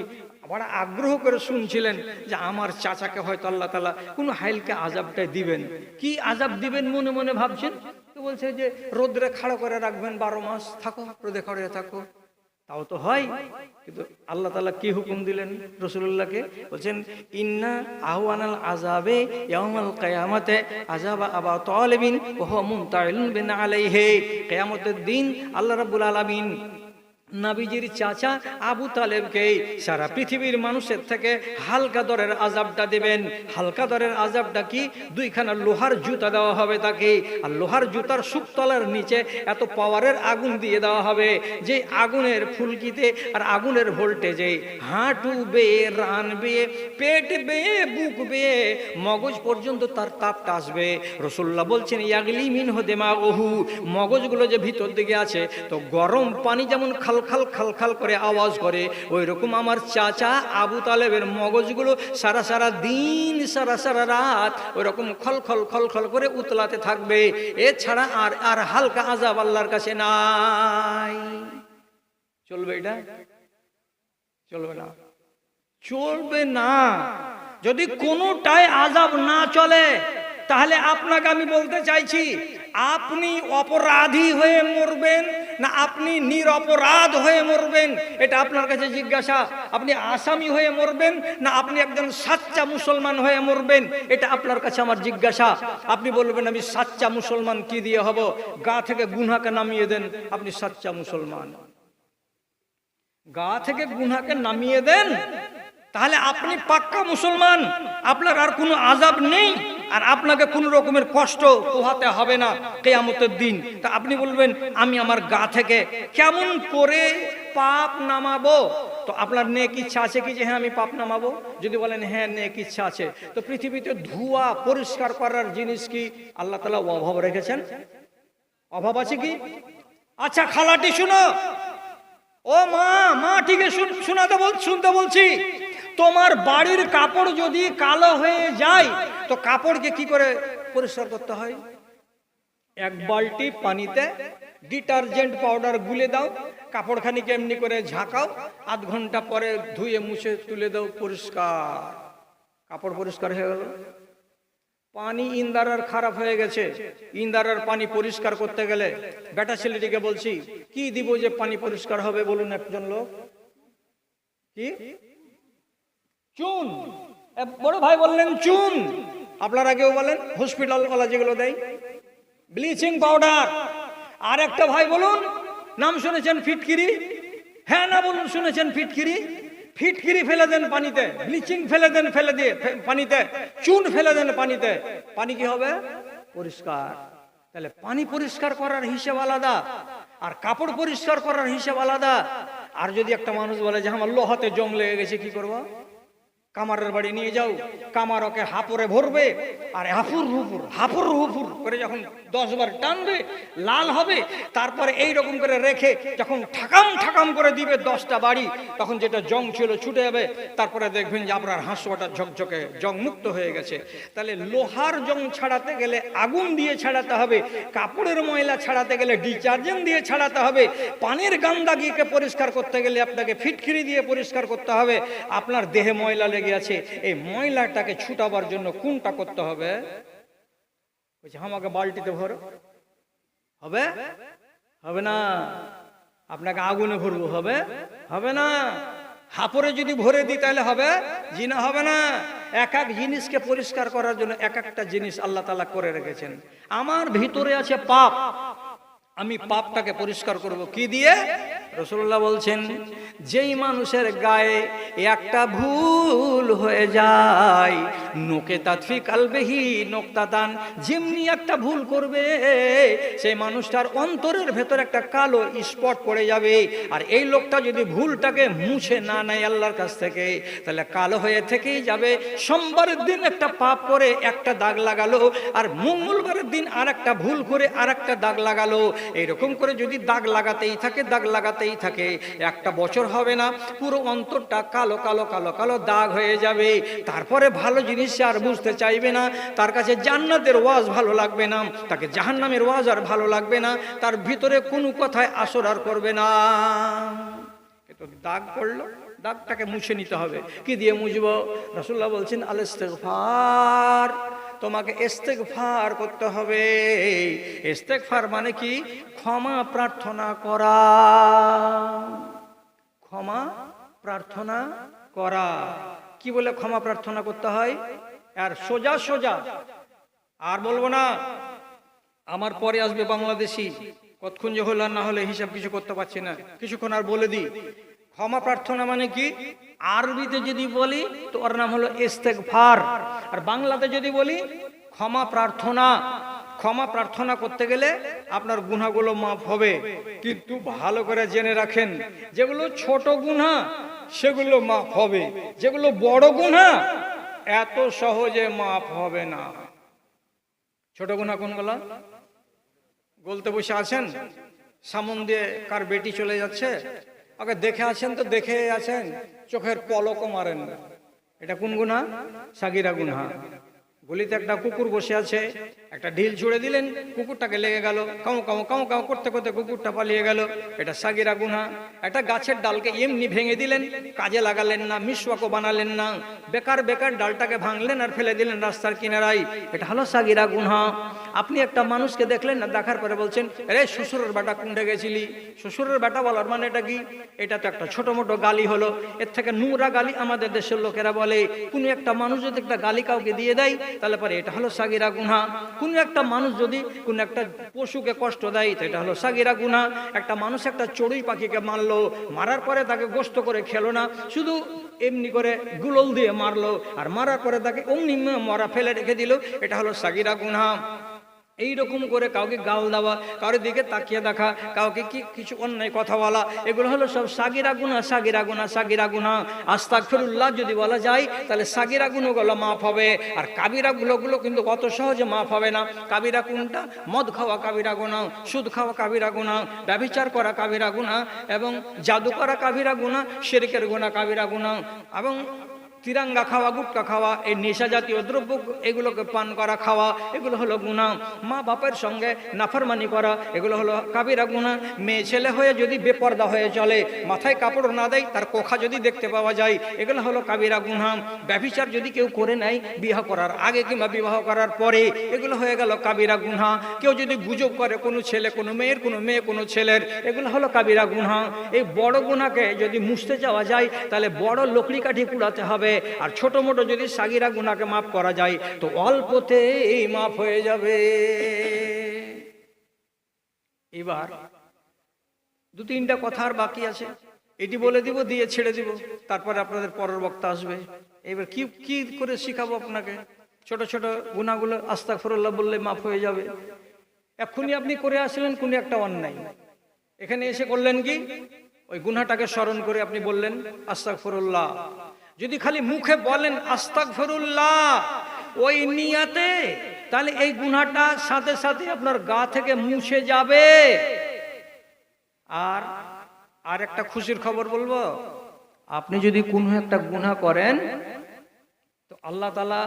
বড় আগ্রহ করে শুনছিলেন যে আমার চাচাকে হয়তো আল্লাহ তাআলা কোনো হালকা আযাবটাই দিবেন। কি আযাব দিবেন মনে মনে ভাবছেন। তো বলছে যে রোদ্রে খাড়া করে রাখবেন 12 মাস, থাকো রোদে খাড়া থাকো। তাও তো হয়, কিন্তু আল্লাহ তাআলা কি হুকুম দিলেন রাসূলুল্লাহকে? বলছেন ইন্না আহওয়ানাল আযাবে ইয়াউমাল কিয়ামাতে আযাবা আবা তালিবিন ওয়া হুয়া মুনতাইলুন বিন আলাইহি। কিয়ামতের দিন আল্লাহ রাব্বুল আলামিন নবীজির চাচা আবু তালেবকে সারা পৃথিবীর মানুষের থেকে হালকা দরের আযাবটা দিবেন। হালকা দরের আযাবটা কি? 2খানা লোহার জুতা দেওয়া হবে তাকে, আর লোহার জুতার শুকতলার নিচে এত পাওয়ারের আগুন দিয়ে দেওয়া হবে যে আগুনের ফুলকিতে আর আগুনের ভোল্টেজে হাঁটু বেয়ে, রান বেয়ে, পেট বেয়ে, বুক বেয়ে মগজ পর্যন্ত তার তাপটা আসবে। রাসূলুল্লাহ বলছেন ইয়াগলি মিনহু দিমাগুহু, মগজগুলো যে ভিতর দিকে আছে, তো গরম পানি যেমন খাল খাল করে আওয়াজ করে, ওই রকম আমার চাচা আবু তালেবের মগজগুলো সারা দিন সারা রাত ওই রকম খল করে উতলাতে থাকবে। এছাড়া আর হালকা আযাব আল্লাহর কাছে নাই। চলবে এটা? চলবে না, চলবে না। যদি কোনোটাই আযাব না চলে, তাহলে আপনাকে আমি বলতে চাইছি, আপনি অপরাধী হয়ে মরবেন না আপনি নিরপরাধ হয়ে মরবেন, এটা আপনার কাছে জিজ্ঞাসা। আপনি আসামি হয়ে মরবেন না আপনি একজন সাচ্চা মুসলমান হয়ে মরবেন, এটা আপনার কাছে আমার জিজ্ঞাসা। আপনি বলবেন আমি সাচ্চা মুসলমান, কি দিয়ে হব? গা থেকে গুনাহকে নামিয়ে দেন, আপনি সাচ্চা মুসলমান। গা থেকে গুনাহকে নামিয়ে দেন, তাহলে আপনি পাক্কা মুসলমান। আপনার আর কোনো আযাব নেই, আর আপনাকে কোন রকমের কষ্ট পোহাতে হবে না কিয়ামতের দিন। তা আপনি বলবেন আমি আমার গা থেকে কেমন করে পাপ নামাবো? তো আপনার নেক ইচ্ছা আছে কি যে হ্যাঁ আমি পাপ নামাবো? যদি বলেন হ্যাঁ নেক ইচ্ছা আছে, তো পৃথিবীতে ধোঁয়া পরিষ্কার করার জিনিস কি আল্লাহ তাআলা অভাব রেখেছেন? অভাব আছে কি? আচ্ছা খালাটি শুনো, ও মা ঠিক আছে শুনতে বলছি। তোমার বাড়ির কাপড় যদি কালো হয়ে যায়, তো কাপড়কে কি করে পরিষ্কার করতে হয়? 1 বালতি পানিতে ডিটারজেন্ট পাউডার গুলে দাও, কাপড়খানিকে এমনি করে ঝাঁকাও, আধ ঘন্টা পরে ধুয়ে মুছে তুলে দাও, পরিষ্কার, কাপড় পরিষ্কার হয়ে গেল। পানি ইন্দারার খারাপ হয়ে গেছে, ইন্দারার পানি পরিষ্কার করতে গেলে বেটা ছেলেটিকে বলছি কি দিব যে পানি পরিষ্কার হবে? বলুন একজন লোক। কি? চুন। বড় ভাই বললেন চুন, আপনারা কেউ বলেন হসপিটাল ওয়ালা যেগুলো দেয় ব্লিচিং পাউডার। আর একটা ভাই বলুন, নাম শুনেছেন ফিটকিরি? হ্যাঁ না বলুন শুনেছেন ফিটকিরি? ফিটকিরি ফেলে দেন পানিতে, ব্লিচিং ফেলে দেন, ফেলে দিয়ে পানিতে চুন ফেলে দেন পানিতে, পানি কি হবে? পরিষ্কার। তাহলে পানি পরিষ্কার করার হিসাব আলাদা, আর কাপড় পরিষ্কার করার হিসাব আলাদা। আর যদি একটা মানুষ বলে যে আমার লোহাতে জং লেগে গেছে, কি করব? কামারের বাড়ি নিয়ে যাও, কামার ওকে হাপুরে ভরবে, আর হাপুর করে যখন 10 বার টানবে লাল হবে, তারপরে এই রকম করে রেখে যখন ঠাকাম করে দিবে 10টা বাড়ি, তখন যেটা জং ছিল ছুটে যাবে, তারপরে দেখবেন যে আপনার হাঁসুয়াটা ঝকঝকে জং মুক্ত হয়ে গেছে। তাহলে লোহার জং ছাড়াতে গেলে আগুন দিয়ে ছাড়াতে হবে, কাপড়ের ময়লা ছাড়াতে গেলে ডিটারজেন্ট দিয়ে ছাড়াতে হবে, পানির গান্দাগিকে পরিষ্কার করতে গেলে আপনাকে ফিটকিরি দিয়ে পরিষ্কার করতে হবে। আপনার দেহে ময়লা লেগে আছে, এই ময়লাটাকে ছুটাবার জন্য কোনটা করতে হবে? আমাকে বালতিতে ভরো, হবে? হবে না। আপনাকে আগুনে ভরবো, হবে? হবে না। হাপড়ে যদি ভরে দিই তাহলে হবে? জি না, হবে না। এক জিনিসকে পরিষ্কার করার জন্য এক একটা জিনিস আল্লাহ তাআলা করে রেখেছেন। আমার ভিতরে আছে পাপ, আমি পাপটাকে পরিষ্কার করব কি দিয়ে? রাসূলুল্লাহ বলছেন, যেই মানুষের গায়ে একটা ভুল হয়ে যায়, নোকে তাতফি কালবেহি নোক্তাতান, যেমনি একটা ভুল করবে সেই মানুষটার অন্তরের ভেতর একটা কালো স্পট পড়ে যাবে। আর এই লোকটা যদি ভুলটাকে মুছে না নেয় আল্লাহর কাছ থেকে, তাহলে কালো হয়ে থেকেই যাবে। সোমবারের দিন একটা পাপ করে একটা দাগ লাগালো, আর মঙ্গলবারের দিন আর একটা ভুল করে আর একটা দাগ লাগালো। এইরকম করে যদি দাগ লাগাতেই থাকে, দাগ লাগাতেই থাকে, একটা বছর হবে না, পুরো অন্তরটা কালো কালো কালো কালো দাগ হয়ে যাবে। তারপরে ভালো জিনিস আর বুঝতে চাইবে না, তার কাছে জান্নাতের ওয়াজ ভালো লাগবে না, তাকে জাহান্নামের ওয়াজ আর ভালো লাগবে না, তার ভিতরে কোনো কথায় আসর আর করবে না। তো দাগ পড়লো, দাগটাকে মুছে নিতে হবে। কি দিয়ে মুছবো? রাসূলুল্লাহ বলছেন, আল ইস্তিগফার, তোমাকে ইস্তিগফার করতে হবে। ইস্তিগফার মানে কি? ক্ষমা প্রার্থনা করা, ক্ষমা প্রার্থনা করা। কি বলে ক্ষমা প্রার্থনা করতে হয়? আর সোজা সোজা, আর বলবো না আমার পরে আসবে বাংলাদেশি, কতক্ষণ যে হলো না হলে হিসাব কিছু করতে পারছি না, কিছুক্ষণ আর বলে দিই। ক্ষমা প্রার্থনা মানে কি? আরবিতে যদি বলি তো ওর নাম হলো ইস্তেগফার, আর বাংলাতে যদি বলি ক্ষমা প্রার্থনা। ক্ষমা প্রার্থনা করতে গেলে আপনার গুনাহগুলো মাফ হবে, কিন্তু ভালো করে জেনে রাখেন, যেগুলো ছোট গুনাহ সেগুলো মাফ হবে, যেগুলো বড় গুনাহ এত সহজে মাফ হবে না। ছোট গুনাহ কোনগুলো? বলতে বসে আছেন, সামন দিয়ে কার বেটি চলে যাচ্ছে, আগে দেখে আছেন তো দেখে আছেন, চোখের পলকও মারেন না, এটা কোন গুনাহ? সাগীরা গুনাহ। গলিতে একটা কুকুর বসে আছে, একটা ঢিল ছুড়ে দিলেন, কুকুরটাকে লেগে গেল, কাউ কাউ কাউ কাউ করতে করতে কুকুরটা পালিয়ে গেল, এটা সাগীরা গুনাহ। একটা গাছের ডালকে এমনি ভেঙে দিলেন, কাজে লাগালেন না, মিসওয়াকও বানালেন না, বেকার বেকার ডালটাকে ভাঙলেন আর ফেলে দিলেন রাস্তার কিনারায়, এটা হলো সাগীরা গুনাহ। আপনি একটা মানুষকে দেখলেন না, দেখার পরে বলছেন, আরে শ্বশুরের বেটা কোনটা গেছিলি? শ্বশুরের বেটা বলার মানে এটা কি? এটা তো একটা ছোট মোটো গালি হলো। এর থেকে নোংরা গালি আমাদের দেশের লোকেরা বলে। কোনো একটা মানুষ যদি একটা গালি কাউকে দিয়ে দেয়, তাহলে পরে এটা হলো সাগীরা গুনাহ। কোন একটা মানুষ যদি কোন একটা পশুকে কষ্ট দেয়, তো এটা হলো সাগীরা গুনাহ। একটা মানুষ একটা চড়ুই পাখিকে মারলো, মারার পরে তাকে গোশত করে খেলো না, শুধু এমনি করে গুলল দিয়ে মারলো, আর মারার পরে তাকে অমনি মরা ফেলে রেখে দিল, এটা হলো সাগীরা গুনাহ। এইরকম করে কাউকে গাল দেওয়া, কারোর দিকে তাকিয়ে দেখা, কাউকে কি কিছু অন্যায় কথা বলা, এগুলো হলো সব সাগীরা গুনাহ, সাগীরা গুনাহ, সাগীরা গুনাহ। আস্তাগফিরুল্লাহ যদি বলা যায়, তাহলে সাগীরা গুনাহগুলো মাফ হবে, আর কাবিরা গুলো কিন্তু অত সহজে মাফ হবে না। কাবিরা কোনটা? মদ খাওয়া কাবিরা গুনাহ, সুদ খাওয়া কাবিরা গুনাহ, ব্যভিচার করা কাবিরা গুনাহ, এবং জাদু করা কাবিরা গুনাহ, শিরকের গুনাহ কাবিরা গুনাহ, এবং তিরাঙ্গা খাওয়া, গুটকা খাওয়া, এই নেশা জাতীয় দ্রব্য এগুলোকে পান করা, খাওয়া, এগুলো হলো গুনাহ। মা বাপের সঙ্গে নাফরমানি করা, এগুলো হলো কাবিরা গুনাহ। মেয়ে ছেলে হয়ে যদি বেপর্দা হয়ে চলে, মাথায় কাপড় না দেয়, তার কোখা যদি দেখতে পাওয়া যায়, এগুলো হলো কাবিরা গুনাহ। ব্যভিচার যদি কেউ করে নেয় বিবাহ করার আগে কিংবা বিবাহ করার পরে, এগুলো হয়ে গেল কাবিরা গুনাহ। কেউ যদি গুজব করে কোনো ছেলে কোনো মেয়ের, কোনো মেয়ে কোনো ছেলের, এগুলো হলো কাবিরা গুনাহ। এই বড় গুনাহকে যদি মুছতে যাওয়া যায়, তাহলে বড় লকড়ি কাঠি পুড়াতে হবে, আর ছোট মোটো যদি সাগীরা গুনাহকে মাফ করা যায়, তো অল্পতেই মাফ হয়ে যাবে। এবার দু তিনটা কথা আর বাকি আছে, এটি বলে দিব, দিয়ে ছেড়ে দিব, তারপরে আপনাদের পরের বক্তা আসবে। এবার কি কি করে শিখাবো আপনাকে? ছোট ছোট গুনাহগুলো আস্তাগফিরুল্লাহ বললে মাফ হয়ে যাবে। এক্ষুনি আপনি করে আসলেন কোনো একটা অন্যায়, এখানে এসে করলেন কি, ওই গুনাহটাকে স্মরণ করে আপনি বললেন আস্তাগফিরুল্লাহ। যদি খালি মুখে বলেন আস্তাগফিরুল্লাহ ওই নিয়াতে, তাহলে এই গুনাহটা সাথে সাথে আপনার গা থেকে মুছে যাবে। আর একটা খুশির খবর বলবো, আপনি যদি কোনো একটা গুনাহ করেন, তো আল্লাহ তাআলা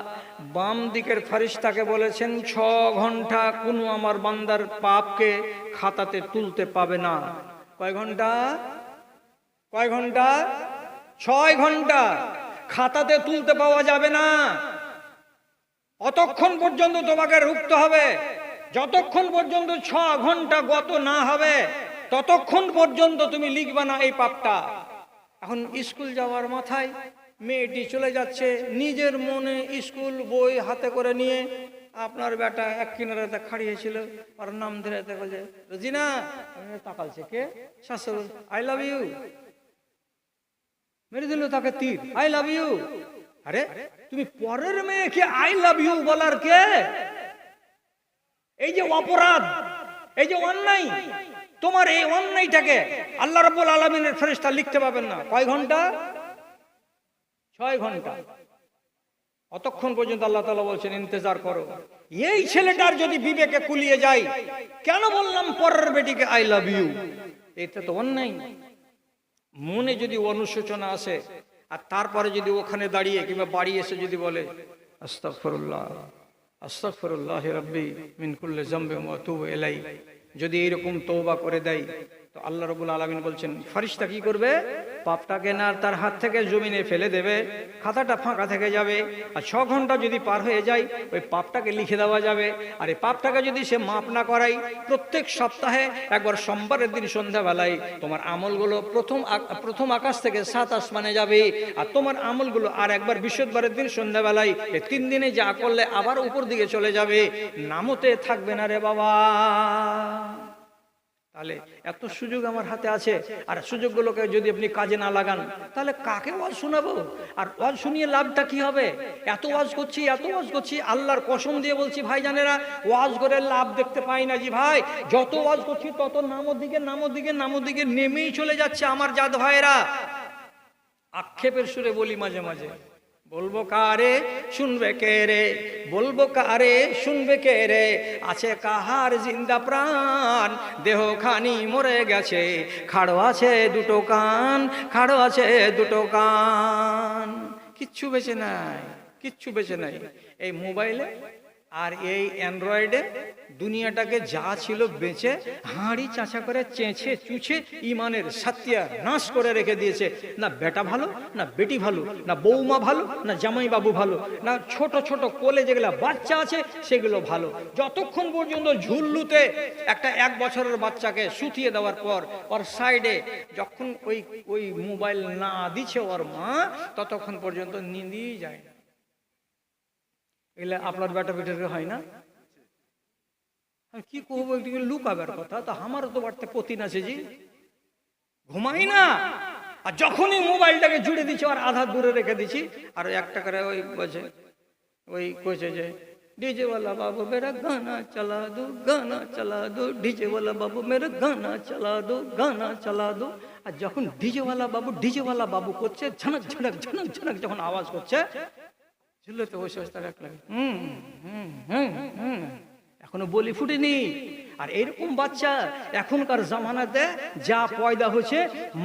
বাম দিকের ফেরেশতাকে বলেছেন 6 ঘন্টা কোনো আমার বান্দার পাপকে খাতাতে তুলতে পাবে না। কয় ঘন্টা? কয় ঘন্টা? 6 ঘন্টা খাতাতে তুলতে পাওয়া যাবে না। অতক্ষণ পর্যন্ত তোমাকে রুখতে হবে, যতক্ষণ পর্যন্ত 6 ঘন্টা গত না হবে, ততক্ষণ পর্যন্ত তুমি লিখবে না এই পাপটা। এখন স্কুল যাওয়ার মাথায় মেয়েটি চলে যাচ্ছে, নিজের মনে স্কুল বই হাতে করে নিয়ে আপনার বেটা এক কিনারাতে খাড়িয়েছিল, ওর নাম ধরে বলছে রোজিনা, তাকালছে কে, শাশুড়, আই লাভ ইউ, মেরে দিল তাকে তীর, আই লাভ ইউ। আরে তুমি পরের মেয়েকে আই লাভ ইউ বলার কে? এই যে অপরাধ, এই যে অন্যায়, তোমার এই অন্যায়টাকে আল্লাহ রাব্বুল আলামিনের ফেরেশতা লিখতে পাবেন না। কয় ঘন্টা? 6 ঘন্টা। অতক্ষণ পর্যন্ত আল্লাহ তাআলা বলছেন ইন্তজার করো। এই ছেলেটার যদি বিবেকে কুলিয়ে যায়, কেন বললাম পরের বেটিকে আই লাভ ইউ, এটা তো অন্যায়। মনে যদি অনুশোচনা আসে, আর তারপরে যদি ওখানে দাঁড়িয়ে কিংবা বাড়ি এসে যদি বলে আস্তাগফিরুল্লাহ আস্তাগফিরুল্লাহ রাব্বি মিন কুল্লি যামবি ওয়া আতুবু ইলাই, যদি এরকম তওবা করে দেয়, তো আল্লাহ রাব্বুল আলামিন বলছেন ফেরেশতা কি করবে? পাপটাকে না তার হাত থেকে জমিনে ফেলে দেবে, খাতাটা ফাঁকা থেকে যাবে। আর 6 ঘন্টা যদি পার হয়ে যায়, ওই পাপটাকে লিখে দেওয়া যাবে। আর এই পাপটাকে যদি সে মাপ না করায়, প্রত্যেক সপ্তাহে একবার সোমবারের দিন সন্ধ্যাবেলায় তোমার আমলগুলো প্রথম আকাশ থেকে 7 আসমানে যাবে। আর তোমার আমলগুলো আর একবার বৃহস্পতিবারের দিন সন্ধ্যাবেলায়, এই 3 দিনে যা করলে আবার উপর দিকে চলে যাবে, নামতে থাকবে না রে বাবা। তাহলে এত সুযোগ আমার হাতে আছে, আর সুযোগগুলোকে যদি আপনি কাজে না লাগান, তাহলে কাকে ওয়াজ শোনাবো? আর ওয়াজ শুনিয়ে লাভটা কি হবে? এত ওয়াজ করছি, আল্লাহর কসম দিয়ে বলছি ভাইজানেরা, ওয়াজ করে লাভ দেখতে পাই না জি ভাই। যত ওয়াজ করছি তত নামোর দিকে নেমেই চলে যাচ্ছে আমার জাত ভাইরা। আক্ষেপের সুরে বলি মাঝে মাঝে, বলবো কারে শুনবে কে রে, বলবো কারে শুনবে কে রে, আছে কাহার জিন্দা প্রাণ, দেহ খানি মরে গেছে, খাড়ো আছে দুটো কান, খাড়ো আছে দুটো কান, কিচ্ছু বেঁচে নাই। এই মোবাইলে আর এই অ্যান্ড্রয়েডে দুনিয়াটাকে যা ছিল বেঁচে হাঁড়ি চাঁচা করে চেঁচে চুছে ইমানের সাতিয়া নাশ করে রেখে দিয়েছে। না বেটা ভালো, না বেটি ভালো, না বৌমা ভালো, না জামাই বাবু ভালো, না ছোট ছোট কোলে যেগুলো বাচ্চা আছে সেগুলো ভালো। যতক্ষণ পর্যন্ত ঝুল্লুতে একটা 1 বছরের বাচ্চাকে শুতিয়ে দেওয়ার পর ওর সাইডে যখন ওই মোবাইল না দিচ্ছে ওর মা, ততক্ষণ পর্যন্ত নিন্দিই যায় না। এগুলো আপনার বেটা বেটার হয় না? কি করবো, একটু লুকাবার কথা, তো আমারও তো বাড়তে পতিন আছে জি, ঘুমাই না। আর যখনই মোবাইলটাকে জুড়ে দিচ্ছি আর আধা দূরে রেখে দিচ্ছি, আর একটা করে ওই বলছে, ওই কইছে যে डीजे वाला बाबू मेरा गाना चला दो, गाना चला दो, डीजे वाला बाबू मेरा गाना चला दो, गाना चला दो। আর যখন ডিজে ওয়ালা বাবু করছে, ঝনক ঝনক ঝনক ঝনক যখন আওয়াজ করছে, ঝুলতে বসে বসে তার একলা এখনো বলি ফুটেনি। আর এরকম বাচ্চা এখনকার জামানাতে যা পয়দা হচ্ছে,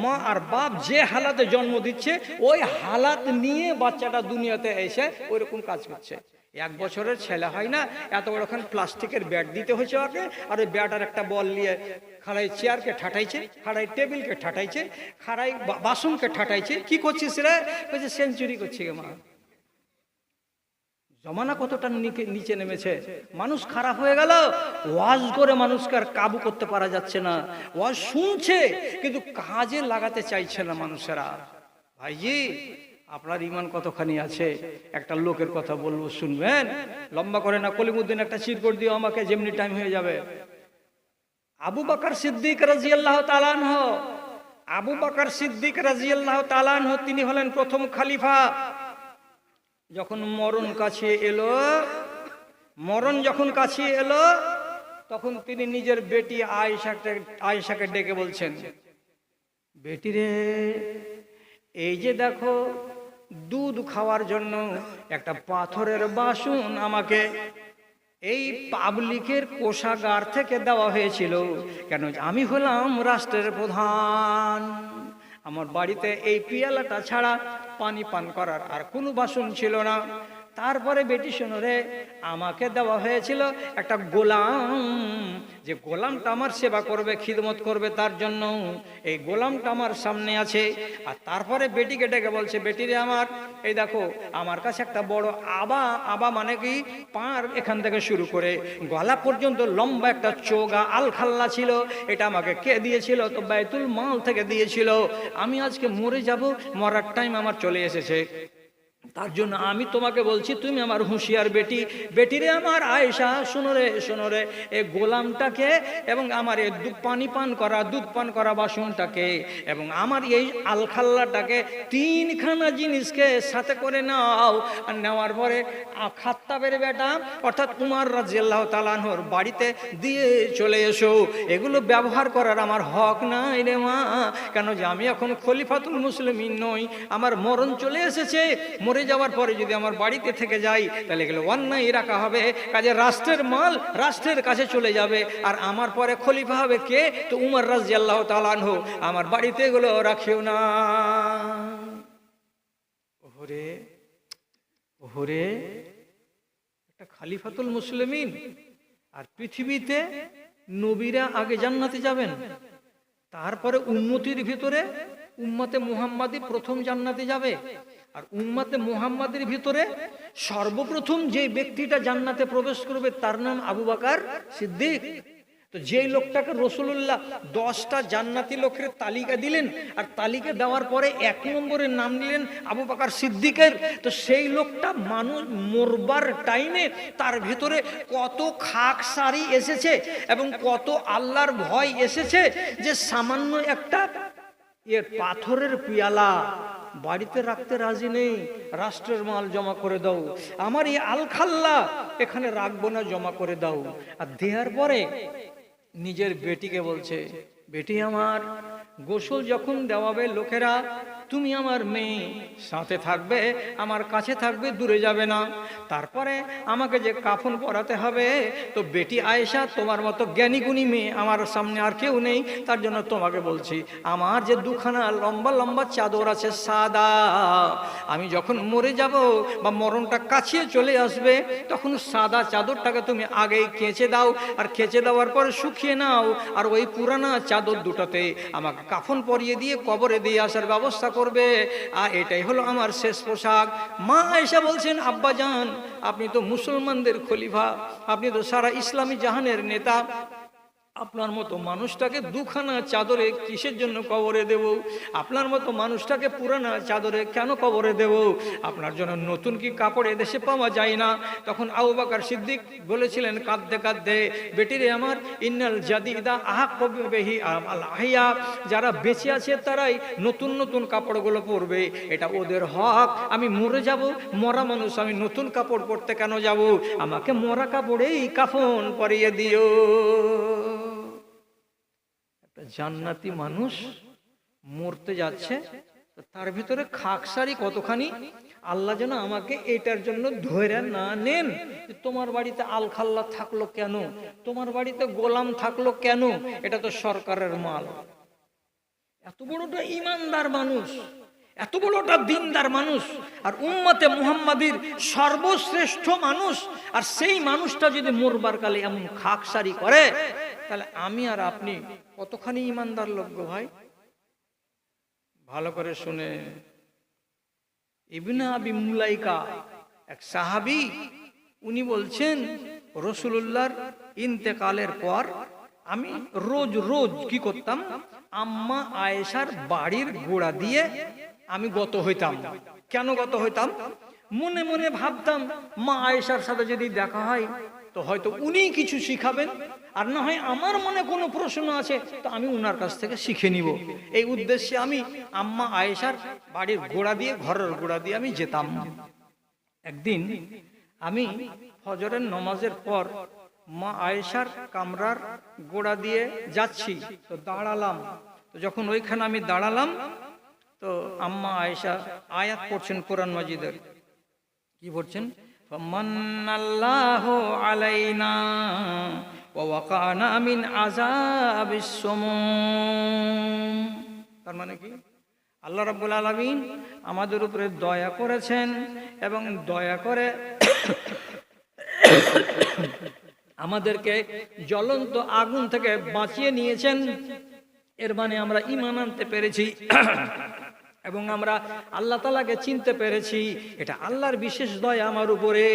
মা আর বাপ যে হালাতে জন্ম দিচ্ছে, ওই হালাত নিয়ে বাচ্চাটা দুনিয়াতে এসে ওই রকম কাজ করছে। 1 বছরের ছেলে হয় না, এত বড়খান প্লাস্টিকের ব্যাট দিতে হয়েছে ওকে, আর ওই ব্যাট আর একটা বল নিয়ে খাড়াই চেয়ারকে ঠাটাইছে, খাড়াই টেবিলকে ঠাটাইছে, খাড়াই বাসনকে ঠাটাইছে। কি করছিস রে? বলছে সেঞ্চুরি করছি গে মা। জমানা কতটা নিচে নেমেছে, মানুষ খারাপ হয়ে গেল। ওয়াজ করে মানুষকে আর কাবু করতে পারা যাচ্ছে না। ওয়াজ শুনছে কিন্তু কাজে লাগাতে চাইছে না মানুষেরা। ভাইজি, আপনার ইমান কতখানি আছে? একটা লোকের কথা বলবো, শুনবেন? লম্বা করে না, কলিমুদ্দিন একটা চিরকোট দিও আমাকে, যেমনি টাইম হয়ে যাবে। আবু বকর সিদ্দিক রাদিয়াল্লাহু তাআলা আনহু, আবু বকর সিদ্দিক রাদিয়াল্লাহু তাআলা আনহু, তিনি হলেন প্রথম খলিফা। যখন মরণ কাছে এলো, তখন তিনি নিজের বেটি আয়েশাকে ডেকে বলছেন, বেটি রে, এই যে দেখো দুধ খাওয়ার জন্য একটা পাথরের বাসন আমাকে এই পাবলিকের কোষাগার থেকে দেওয়া হয়েছিল। কেন? আমি হলাম রাষ্ট্রের প্রধান, আমার বাড়িতে এই পিয়ালাটা ছাড়া পানি পান করার আর কোনো বাসন ছিল না। তারপরে বেটি শোনো রে, আমাকে দেওয়া হয়েছিল একটা গোলাম, যে গোলামটা আমার সেবা করবে, খিদমত করবে, তার জন্য এই গোলামটা আমার সামনে আছে। আর তারপরে বেটিকে ডেকে বলছে, বেটি রে আমার, এই দেখো আমার কাছে একটা বড় আবা মানে কি পার এখান থেকে শুরু করে গলা পর্যন্ত লম্বা একটা চোগা আলখাল্লা ছিল। এটা আমাকে কে দিয়েছিল? তো বাইতুল মাল থেকে দিয়েছিল। আমি আজকে মরে যাব, মরার টাইম আমার চলে এসেছে। তার জন্য আমি তোমাকে বলছি, তুমি আমার হুঁশিয়ার বেটি, বেটিরে আমার আয়েশা, শোনো রে, এই গোলামটাকে এবং আমার এই দুধ পান করা বাসনটাকে এবং আমার এই আলখাল্লাটাকে, তিনখানা জিনিসকে সাথে করে নাও। আর নেওয়ার পরে খাত্তাবের বেটা অর্থাৎ উমর রাদিয়াল্লাহু তাআলা আনহুর বাড়িতে দিয়ে চলে এসো। এগুলো ব্যবহার করার আমার হক নাই রে মা, কেন যে আমি এখন খলিফাতুল মুসলিমিন নই, আমার মরণ চলে এসেছে। মরে যাওয়ার পরে যদি আমার বাড়িতে থেকে যাই তাহলে এগুলো অন্যায় রাখা হবে, কাজে রাষ্ট্রের মাল রাষ্ট্রের কাছে চলে যাবে। আর আমার পরে খলিফা হবে কে? তো উমর রাদিয়াল্লাহু তাআলা আনহু। আমার বাড়িতে এগুলো রাখিও না। ওহরে একটা খলিফাতুল মুসলিমিন, আর পৃথিবীতে নবীরা আগে জান্নাতে যাবেন, তারপরে উম্মতির ভিতরে উম্মতে মুহাম্মাদি প্রথম জান্নাতে যাবে। আর উম্মতে মুহাম্মাদের ভিতরে সর্বপ্রথম যে ব্যক্তিটা জান্নাতে প্রবেশ করবে তার নাম আবু বকর সিদ্দিক। তো যেই লোকটাকে রাসূলুল্লাহ 10টা জান্নাতি লোকের তালিকা দিলেন, আর তালিকা দেওয়ার পরে 1 নম্বরের নাম নিলেন আবু বকর সিদ্দিকের, তো সেই লোকটা মানুষ মরবার টাইমে তার ভিতরে কত খাকসারি এসেছে এবং কত আল্লাহর ভয় এসেছে, যে সামান্য একটা পাথরের পিয়ালা বাড়িতে রাখতে রাজি নেই, রাষ্ট্রের মাল জমা করে দাও, আমার এই আলখাল্লা এখানে রাখবো না, জমা করে দাও। আর দেওয়ার পরে নিজের বেটিকে বলছে, বেটি আমার, গোসল যখন দেওয়াবে লোকেরা, তুমি আমার মেয়ে, সাথে থাকবে, আমার কাছে থাকবে, দূরে যাবে না। তারপরে আমাকে যে কাফন পরাতে হবে, তো বেটি আয়েশা তোমার মতো জ্ঞানী গুণী মেয়ে আমার সামনে আর কেউ নেই, তার জন্য তোমাকে বলছি, আমার যে দুখানা লম্বা লম্বা চাদর আছে সাদা, আমি যখন মরে যাব বা মরণটা কাছে চলে আসবে, তখন সাদা চাদরটাকে তুমি আগেই কেচে দাও, আর কেচে দেওয়ার পর শুকিয়ে নাও, আর ওই পুরানা চাদর দুটোতে আমাকে কাফন পরিয়ে দিয়ে কবরে দিয়ে আসার ব্যবস্থা করবে। আর এটাই হলো আমার শেষ পোশাক। মা আয়েশা বলছেন, আব্বাজান, আপনি তো মুসলমানদের খলিফা, আপনি তো সারা ইসলামী জাহানের নেতা, আপনার মতো মানুষটাকে দুখানা চাদরে কিসের জন্য কবরে দেব? আপনার মতো মানুষটাকে পুরানা চাদরে কেন কবরে দেব? আপনার জন্য নতুন কি কাপড় এদেশে পাওয়া যায় না? তখন আবু বকর সিদ্দিক বলেছিলেন কাঁদতে কাঁদতে, বেটিরে আমার, ইন্নাল জাদিদা আহাক্কু বিহি আল আহিয়া, যারা বেঁচে আছে তারাই নতুন নতুন কাপড়গুলো পরবে, এটা ওদের হক। আমি মরে যাব, মরা মানুষ, আমি নতুন কাপড় পরতে কেন যাব? আমাকে মরা কাপড়েই কাফন পরিয়ে দিও। জান্নাতি মানুষ মরতে যাচ্ছে, তার ভিতরে খাকসারি কতখানি, আল্লাহ যেন আমাকে এটার জন্য ধরে না নেন। তোমার বাড়িতে আলখাল্লা থাকলো কেন? তোমার বাড়িতে গোলাম থাকলো কেন? এটা তো সরকারের মাল। এত বড়টা ইমানদার মানুষ, এত বড়টা দিনদার মানুষ, আর উম্মতে মুহাম্মাদির সর্বশ্রেষ্ঠ মানুষ, আর সেই মানুষটা যদি মরবার কালে এমন খাকসারি করে, তাহলে আমি আর আপনি কতখানি ইমানদার লোক গো ভাই। ভালো করে শুনে, ইবনে আবি মুলাইকা এক সাহাবী, উনি বলছেন রাসূলুল্লাহর ইন্তেকালের পর আমি রোজ রোজ কি করতাম, আম্মা আয়েশার বাড়ির গোড়া দিয়ে আমি গত হইতাম। কেন গত হইতাম? মনে মনে ভাবতাম, মা আয়েশার সাথে যদি দেখা হয় তো হয়তো উনি কিছু শিখাবেন, আর না হয় আমার মনে কোনো প্রশ্ন আছে তো আমি উনার কাছ থেকে শিখে নিব। এই উদ্দেশ্যে আমি আম্মা আয়েশার বাড়ির গোড়া দিয়ে, ঘরের গোড়া দিয়ে আমি যেতাম। একদিন আমি ফজরের নামাজের পর মা আয়েশার কামরার গোড়া দিয়ে যাচ্ছি, তো দাঁড়ালাম। তো যখন ওইখানে আমি দাঁড়ালাম, তো আম্মা আয়েশা আয়াত পড়ছেন কোরআন মাজিদের। কি পড়ছেন? ফামান্নাল্লাহু আলাইনা ওয়া ওয়াকানা মিন আযাবিস সুমুম। তার মানে কি? আল্লাহ রাব্বুল আলামিন আমাদের উপরে দয়া করেছেন এবং দয়া করে আমাদেরকে জ্বলন্ত আগুন থেকে বাঁচিয়ে নিয়েছেন। এর মানে আমরা ঈমান আনতে পেরেছি এবং আমরা আল্লাহ তাআলাকে চিনতে পেরেছি। এটা আল্লাহর বিশেষ দয়া আমার উপরে।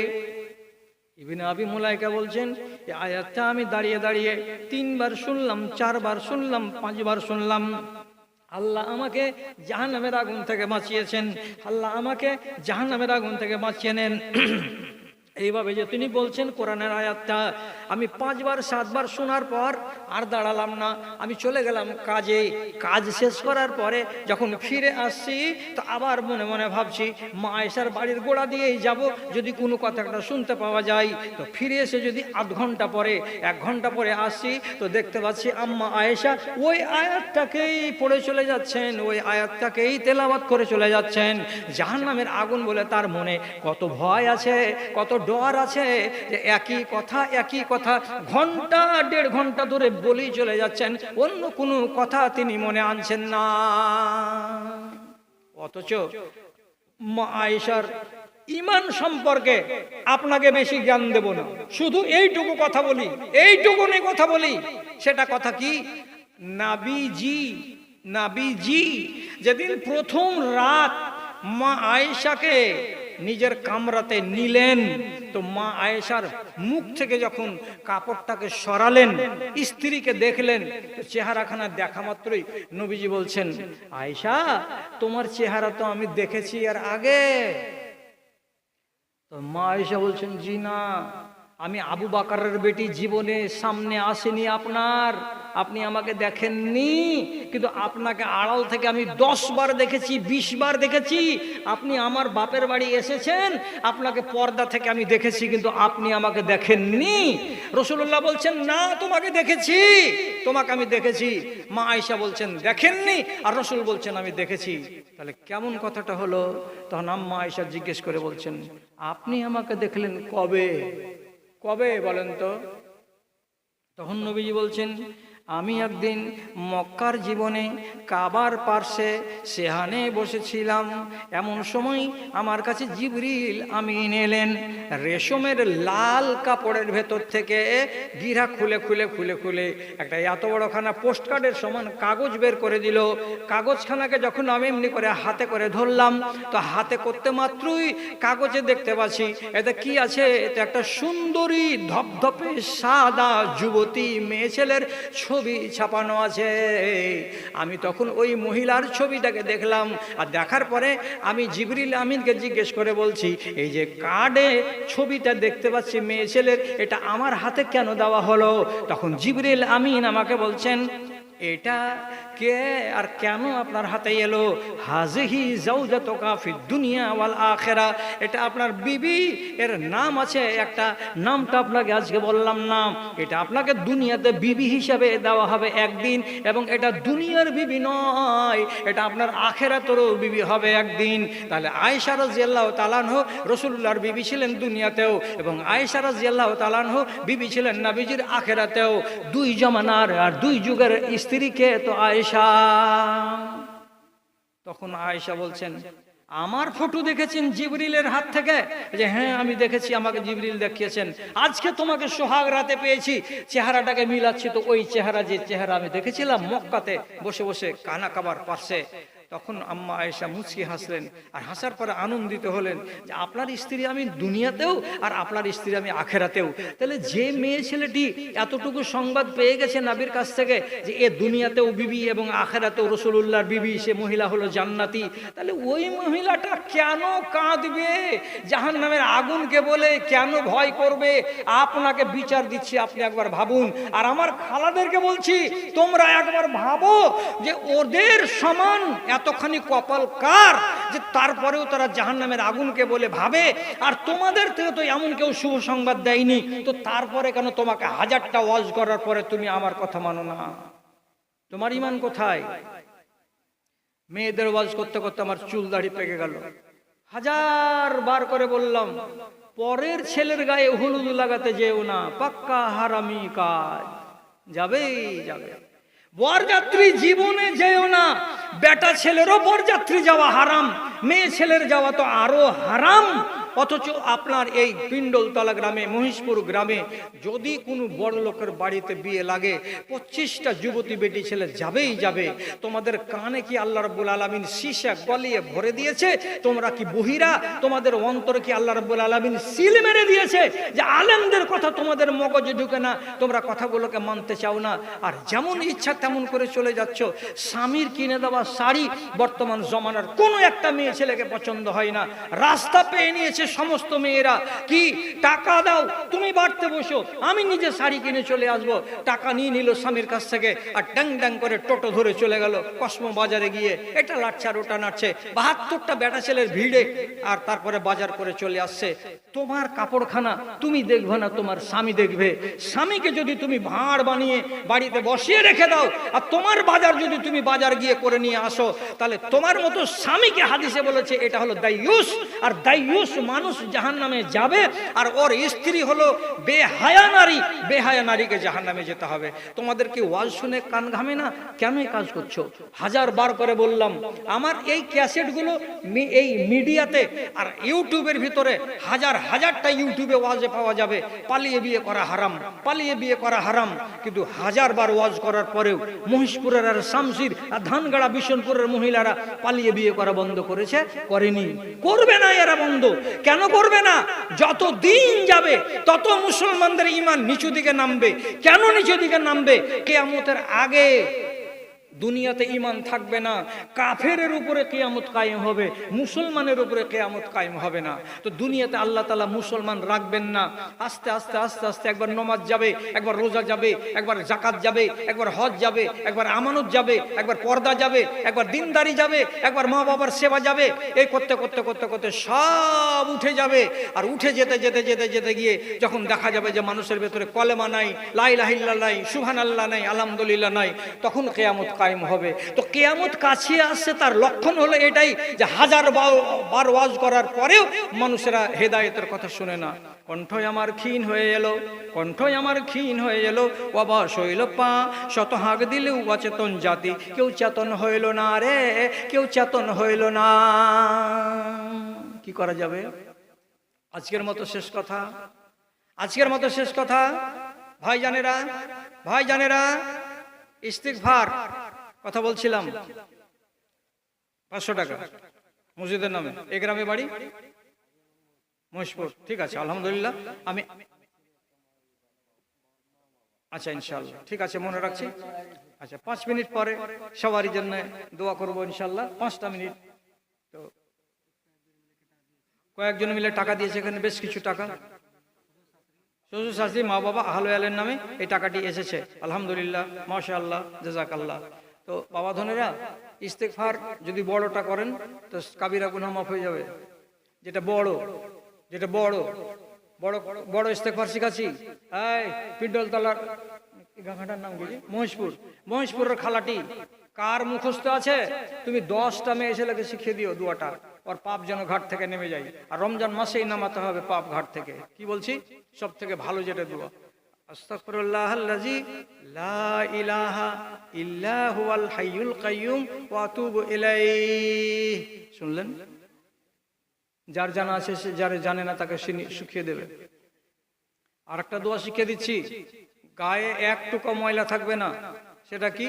ইবনে আবি মুলাইকা বলছেন, এই আয়াতটা আমি দাঁড়িয়ে দাঁড়িয়ে 3 বার শুনলাম, 4 বার শুনলাম, 5 বার শুনলাম। আল্লাহ আমাকে জাহান্নামের আগুন থেকে বাঁচিয়েছেন, আল্লাহ আমাকে জাহান্নামের আগুন থেকে বাঁচিয়ে নেন। এইভাবে যে তিনি বলছেন কোরআনের আয়াতটা, আমি 5 বার 7 বার শোনার পর আর দাঁড়ালাম না, আমি চলে গেলাম কাজে। কাজ শেষ করার পরে যখন ফিরে আসছি তো আবার মনে মনে ভাবছি মা আয়েশার বাড়ির গোড়া দিয়েই যাব, যদি কোনো কথাটা শুনতে পাওয়া যায়। তো ফিরে এসে যদি আধ ঘন্টা পরে 1 ঘন্টা পরে আসছি তো দেখতে পাচ্ছি আম্মা আয়েশা ওই আয়াতটাকেই পড়ে চলে যাচ্ছেন, ওই আয়াতটাকেই তেলাওয়াত করে চলে যাচ্ছেন। জাহান্নামের আগুন বলে তার মনে কত ভয় আছে, কত ডর আছে, যে একই কথা ঘন্টা 1.5 ঘন্টা ধরে বলেই চলে যাচ্ছেন, অন্য কোনো কথা তিনি মনে আনছেন না। অথচ মা আয়েশার ঈমান সম্পর্কে আপনাকে বেশি জ্ঞান দেব না, শুধু এইটুকু কথা বলি। সেটা কথা কি? নাবিজি যেদিন প্রথম রাত মা আয়েশাকে নিজের কামরাতে নিলেন, তো মা আয়েশার মুখ থেকে যখন কাপড়টাকে সরালেন, স্ত্রীকে দেখলেন, তো চেহারাখানা দেখা মাত্রই নবীজি বলছেন, আয়েশা তোমার চেহারা তো আমি দেখেছি এর আগে। তো মা আয়েশা বলছেন, জি না, আমি আবু বকরের বেটি জীবনে সামনে আসেনি আপনার, আপনি আমাকে দেখেননি, কিন্তু আপনাকে আড়াল থেকে আমি 10 বার দেখেছি, 20 বার দেখেছি। আপনি আমার বাপের বাড়ি এসেছেন, আপনাকে পর্দা থেকে আমি দেখেছি, কিন্তু আপনি আমাকে দেখেননি। রাসূলুল্লাহ বলছেন, না তোমাকে আমি দেখেছি। মা আয়েশা বলছেন দেখেননি, আর রাসূল বলছেন আমি দেখেছি। তাহলে কেমন কথাটা হলো? তখন আম্মা আয়েশা জিজ্ঞেস করে বলছেন, আপনি আমাকে দেখলেন কবে বলেন তো? তখন নবীজি বলছেন, আমি একদিন মক্কার জীবনে কাবার পার্শ্বে সেহানে বসেছিলাম, এমন সময় আমার কাছে জিবরিল আমিন এলেন। রেশমের লাল কাপড়ের ভেতর থেকে গিরা খুলে একটা এত বড়খানা পোস্ট কার্ডের সমান কাগজ বের করে দিল। কাগজখানাকে যখন আমি এমনি করে হাতে করে ধরলাম, তো হাতে করতে মাত্রই কাগজে দেখতে পাচ্ছি এতে কি আছে, এটা একটা সুন্দরী ধপধপে সাদা যুবতী মেয়ে ছেলের ছবি ছাপানো আছে। আমি তখন ওই মহিলার ছবিটাকে দেখলাম, আর দেখার পরে আমি জিবরিল আমিনকে জিজ্ঞেস করে বলছি, এই যে কার্ডে ছবিটা দেখতে পাচ্ছি মেয়ে ছেলের, এটা আমার হাতে কেন দেওয়া হলো? তখন জিবরিল আমিন আমাকে বলছেন, এটা কে আর কেন আপনার হাতে এলো? হাজিহি জাওজাতুকা ফিদ দুনিয়া ওয়াল আখিরা, এটা আপনার বিবি, এর নাম আছে একটা, নামটা আপনাকে আজকে বললাম না। এটা আপনাকে দুনিয়াতে বিবি হিসাবে দেওয়া হবে একদিন, এবং এটা দুনিয়ার বিবি নয়, এটা আপনার আখিরাতেরও বিবি হবে একদিন। তাহলে আয়েশা রাদিয়াল্লাহু তাআলা আনহা রাসূলুল্লাহর বিবি ছিলেন দুনিয়াতেও, এবং আয়েশা রাদিয়াল্লাহু তাআলা আনহা বিবি ছিলেন নবীজির আখিরাতেও। 2 জমানার আর 2 যুগের স্ত্রীকে তো আয়েশা। তখন আয়েশা বলছেন, আমার ফটো দেখেছেন জিবরিলের হাত থেকে? যে হ্যাঁ আমি দেখেছি, আমাকে জিবরিল দেখিয়েছেন। আজকে তোমাকে সোহাগ রাতে পেয়েছি, চেহারাটাকে মিলাচ্ছি, তো ওই চেহারা যে চেহারা আমি দেখেছিলাম মক্কাতে বসে বসে কানা কাবার পাশে। তখন আম্মা আয়েশা মুচকি হাসলেন, আর হাসার পরে আনন্দিত হলেন যে আপনার স্ত্রী আমি দুনিয়াতেও আর আপনার স্ত্রী আমি আখেরাতেও। তাহলে যে মেয়ে ছেলেটি এতটুকু সংবাদ পেয়ে গেছে নবীর কাছ থেকে যে এ দুনিয়াতেও বিবি এবং আখেরাতেও রাসূলুল্লাহর বিবি, সে মহিলা হলো জান্নাতি, তাহলে ওই মহিলাটা কেন কাঁদবে? জাহান্নামের আগুনকে বলে কেন ভয় করবে? আপনাকে বিচার দিচ্ছি, আপনি একবার ভাবুন। আর আমার খালাদেরকে বলছি, তোমরা একবার ভাবো যে ওদের সমান এতখানি কপাল কার যে তারপরেও তারা জাহান্নামের আগুনকে বলে ভাবে। আর তোমাদের থেকে তো এমন কেউ শুভ সংবাদ দেয়নি, তো তারপরে কেন তোমাকে 1000টা ওয়াজ করার পরে তুমি আমার কথা মানো না? তোমার ঈমান কোথায়? মেয়েদের ওয়াজ করতে করতে আমার চুল দাড়ি পেকে গেল। 1000 বার করে বললাম, পরের ছেলের গায়ে হলুদ লাগাতে যেও না, পাক্কা হারামি কাজ, যাবেই যাবে। বরযাত্রী জীবনে যেও না, বেটা ছেলেরও বরযাত্রী যাওয়া হারাম, মেয়ে ছেলের যাওয়া তো আরো হারাম। অথচ আপনার এই পিণ্ডলতলা গ্রামে, মহিষপুর গ্রামে যদি কোনো বড় লোকের বাড়িতে বিয়ে লাগে 25টা যুবতী বেটি ছেলে যাবেই যাবে। তোমাদের কানে কি আল্লাহ রাব্বুল আলামিন সীসা গলিয়ে ভরে দিয়েছে? তোমরা কি বহিরা? তোমাদের অন্তরে কি আল্লাহ রাব্বুল আলামিন সিল মেরে দিয়েছে যে আলেমদের কথা তোমাদের মগজে ঢুকে না, তোমরা কথাগুলোকে মানতে চাও না, আর যেমন ইচ্ছা তেমন করে চলে যাচ্ছ? স্বামীর কিনে দেওয়া শাড়ি বর্তমান জমানার কোনো একটা মেয়ে ছেলেকে পছন্দ হয় না। রাস্তা পেয়ে নিয়েছে সমস্ত মেয়েরা, কি টাকা দাও তুমি বাড়তে বসো, আমি নিজে শাড়ি কিনে চলে আসবো। টাকা নিয়ে নিল স্বামীর কাছ থেকে আর ড্যাং ড্যাং করে টোটো ধরে চলে গেল কসমো বাজারে গিয়ে এটা লাটছে আর ওটা নাড়ছে, 72টা বেটা ছেলের ভিড়ে, আর তারপরে বাজার করে চলে আসছে। তোমার কাপড়খানা তুমি দেখবে না, তোমার স্বামী দেখবে। স্বামীকে যদি তুমি ভাঁড় বানিয়ে বাড়িতে বসিয়ে রেখে দাও আর তোমার বাজার যদি তুমি বাজার গিয়ে করে নিয়ে আসো, তাহলে তোমার মতো স্বামীকে হাদিসে বলেছে এটা হলো দাইয়ুস, আর দাইয়ুস মানুষ জাহান্নামে যাবে, আর ওর স্ত্রী হলো বেহায়া নারী, বেহায়া নারীকে জাহান্নামে যেতে হবে। তোমাদের কি ওয়াজ শুনে কান ঘামে না? কেন এই কাজ করছো? 1000 বার করে বললাম, আমার এই ক্যাসেটগুলো এই মিডিয়াতে আর ইউটিউবের ভিতরে হাজারটা ইউটিউবে ওয়াজে পাওয়া যাবে পালিয়ে বিয়ে করা হারাম, পালিয়ে বিয়ে করা হারাম। কিন্তু 1000 বার ওয়াজ করার পরেও মহিষপুরের আর শামসির আর ধানগাড়া বিশনপুরের মহিলারা পালিয়ে বিয়ে করা বন্ধ করেছে? করেনি, করবে না এরা বন্ধ। কেন করবে না? যত দিন যাবে তত মুসলমানদের ঈমান নিচু দিকে নামবে। কেন নিচু দিকে নামবে? কিয়ামতের আগে দুনিয়াতে ঈমান থাকবে না, কাফেরের উপরে কিয়ামত কায়েম হবে, মুসলমানের উপরে কিয়ামত কায়েম হবে না। তো দুনিয়াতে আল্লাহ তাআলা মুসলমান রাখবেন না। আস্তে আস্তে আস্তে আস্তে একবার নামাজ যাবে, একবার রোজা যাবে, একবার যাকাত যাবে, একবার হজ যাবে, একবার আমানত যাবে, একবার পর্দা যাবে, একবার দিনদারি যাবে, একবার মা বাবার সেবা যাবে। এই করতে করতে করতে করতে সব উঠে যাবে। আর উঠে যেতে যেতে যেতে যেতে গিয়ে যখন দেখা যাবে যে মানুষের ভেতরে কলেমা নাই, লা ইলাহা ইল্লাল্লাহ নাই, সুবহানাল্লাহ নাই, আলহামদুলিল্লাহ নাই, তখন কিয়ামত কায়েম হবে। তো কিয়ামত কাছে আসছে, তার লক্ষণ হলো এটাই যে 1000 বার ওয়াজ করার পরেও মানুষেরা হেদায়েতের কথা শুনে না। কণ্ঠই আমার ক্ষীণ হয়ে এলো, কণ্ঠই আমার ক্ষীণ হয়ে এলো, অবশ হইল পা, শত হাঁক দিলেও অচেতন জাতি, কেউ চেতন হইল না রে, কেউ চেতন হইল না। কি করা যাবে? আজকের মতো শেষ কথা, আজকের মতো শেষ কথা। ভাইজানেরা, ভাইজানেরা, ইস্তিগফার কথা বলছিলাম, 500 টাকা মসজিদের নামে। এই গ্রামে বাড়ি মহিষপুর, ঠিক আছে আলহামদুলিল্লাহ। আমি আচ্ছা ইনশাআল্লাহ, ঠিক আছে মনে রাখছি। আচ্ছা 5 মিনিট পরে সবারই জন্য দোয়া করবো ইনশাআল্লাহ। 5টা মিনিট। তো কয়েকজন মিলে টাকা দিয়েছে, এখানে বেশ কিছু টাকা, শ্বশুর শাশুড়ি মা বাবা আহলের নামে এই টাকাটি এসেছে আলহামদুলিল্লাহ, মাশাআল্লাহ, জাযাকাল্লাহ। তো বাবা ধনেরা, ইস্তেগফার যদি বড়টা করেন তো কাবিরা গুনাহ মাফ হয়ে যাবে। যেটা বড়, যেটা বড় বড় বড় ইস্তেগফার শিখাচ্ছি। এই পিণ্ডলতলার গাঁটার নাম কি? মহিষপুর, মহিষপুরের খালাটি কার মুখস্থ আছে? তুমি 10টা মেয়ে ছেলেকে শিখিয়ে দিও দুয়াটা, ওর পাপ যেন ঘাট থেকে নেমে যায়। আর রমজান মাসেই নামাতে হবে পাপ ঘাট থেকে। কি বলছি? সব থেকে ভালো যেটা দোয়া, আস্তাগফিরুল্লাহাল্লাযী লা ইলাহা ইল্লা হুয়াল হাইয়ুল কাইয়্যুম ওয়া আতুবু ইলাইহি। শুনলেন? যার জানা আছে সে, যার জানে না তাকে শিখিয়ে দেবে। আরেকটা দোয়া শিখিয়ে দিচ্ছি, গায়ে এক টুকরো ময়লা থাকবে না। সেটা কি?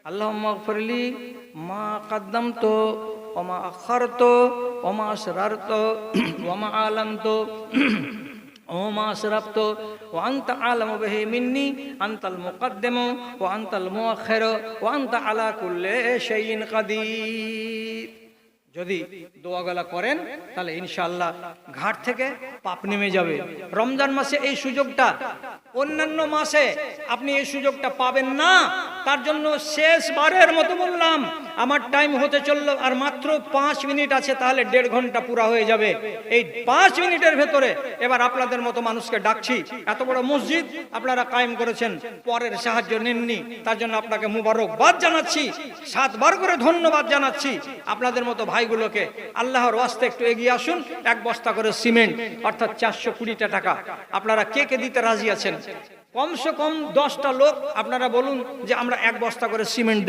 আল্লাহুম্মা গফিরলি মা কাদ্দামতু ওয়া মা আখারতু ওয়া মা আসরারতু ওয়া মা আলানতু ওয়া মা আসরাফতু ওয়া আনতা আলামু বিহি মিন্নি, আনতাল মুকদ্দিমু ওয়া আনতাল মুআখিরু ওয়া আনতা আলা কুল্লি শাইইন কাদির। যদি দোয়াগুলা করেন তাহলে ইনশাআল্লাহ ঘাট থেকে পাপ নেমে যাবে। রমজান মাসে এই সুযোগটা, অন্যান্য মাসে আপনি এই সুযোগটা পাবেন না। তার জন্য শেষবারের মতো বললাম, আমার টাইম হতে চললো আর মাত্র 5 মিনিট আছে, তাহলে 1.5 ঘন্টা পুরা হয়ে যাবে। এই 5 মিনিটের ভেতরে এবার আপনাদের মতো মানুষকে ডাকছি। এত বড় মসজিদ আপনারা কায়েম করেছেন, পরের সাহায্য নেননি, তার জন্য আপনাকে মুবারকবাদ জানাচ্ছি, 7 বার করে ধন্যবাদ জানাচ্ছি। আপনাদের মতো ভাইগুলোকে আল্লাহর ওয়াস্তে একটু এগিয়ে আসুন। 1 বস্তা করে সিমেন্ট অর্থাৎ 420 টাকা আপনারা কে কে দিতে রাজি আছেন? কমসে কম 10টা লোক আপনারা বলুন যে আমরা 1 বস্তা করে সিমেন্ট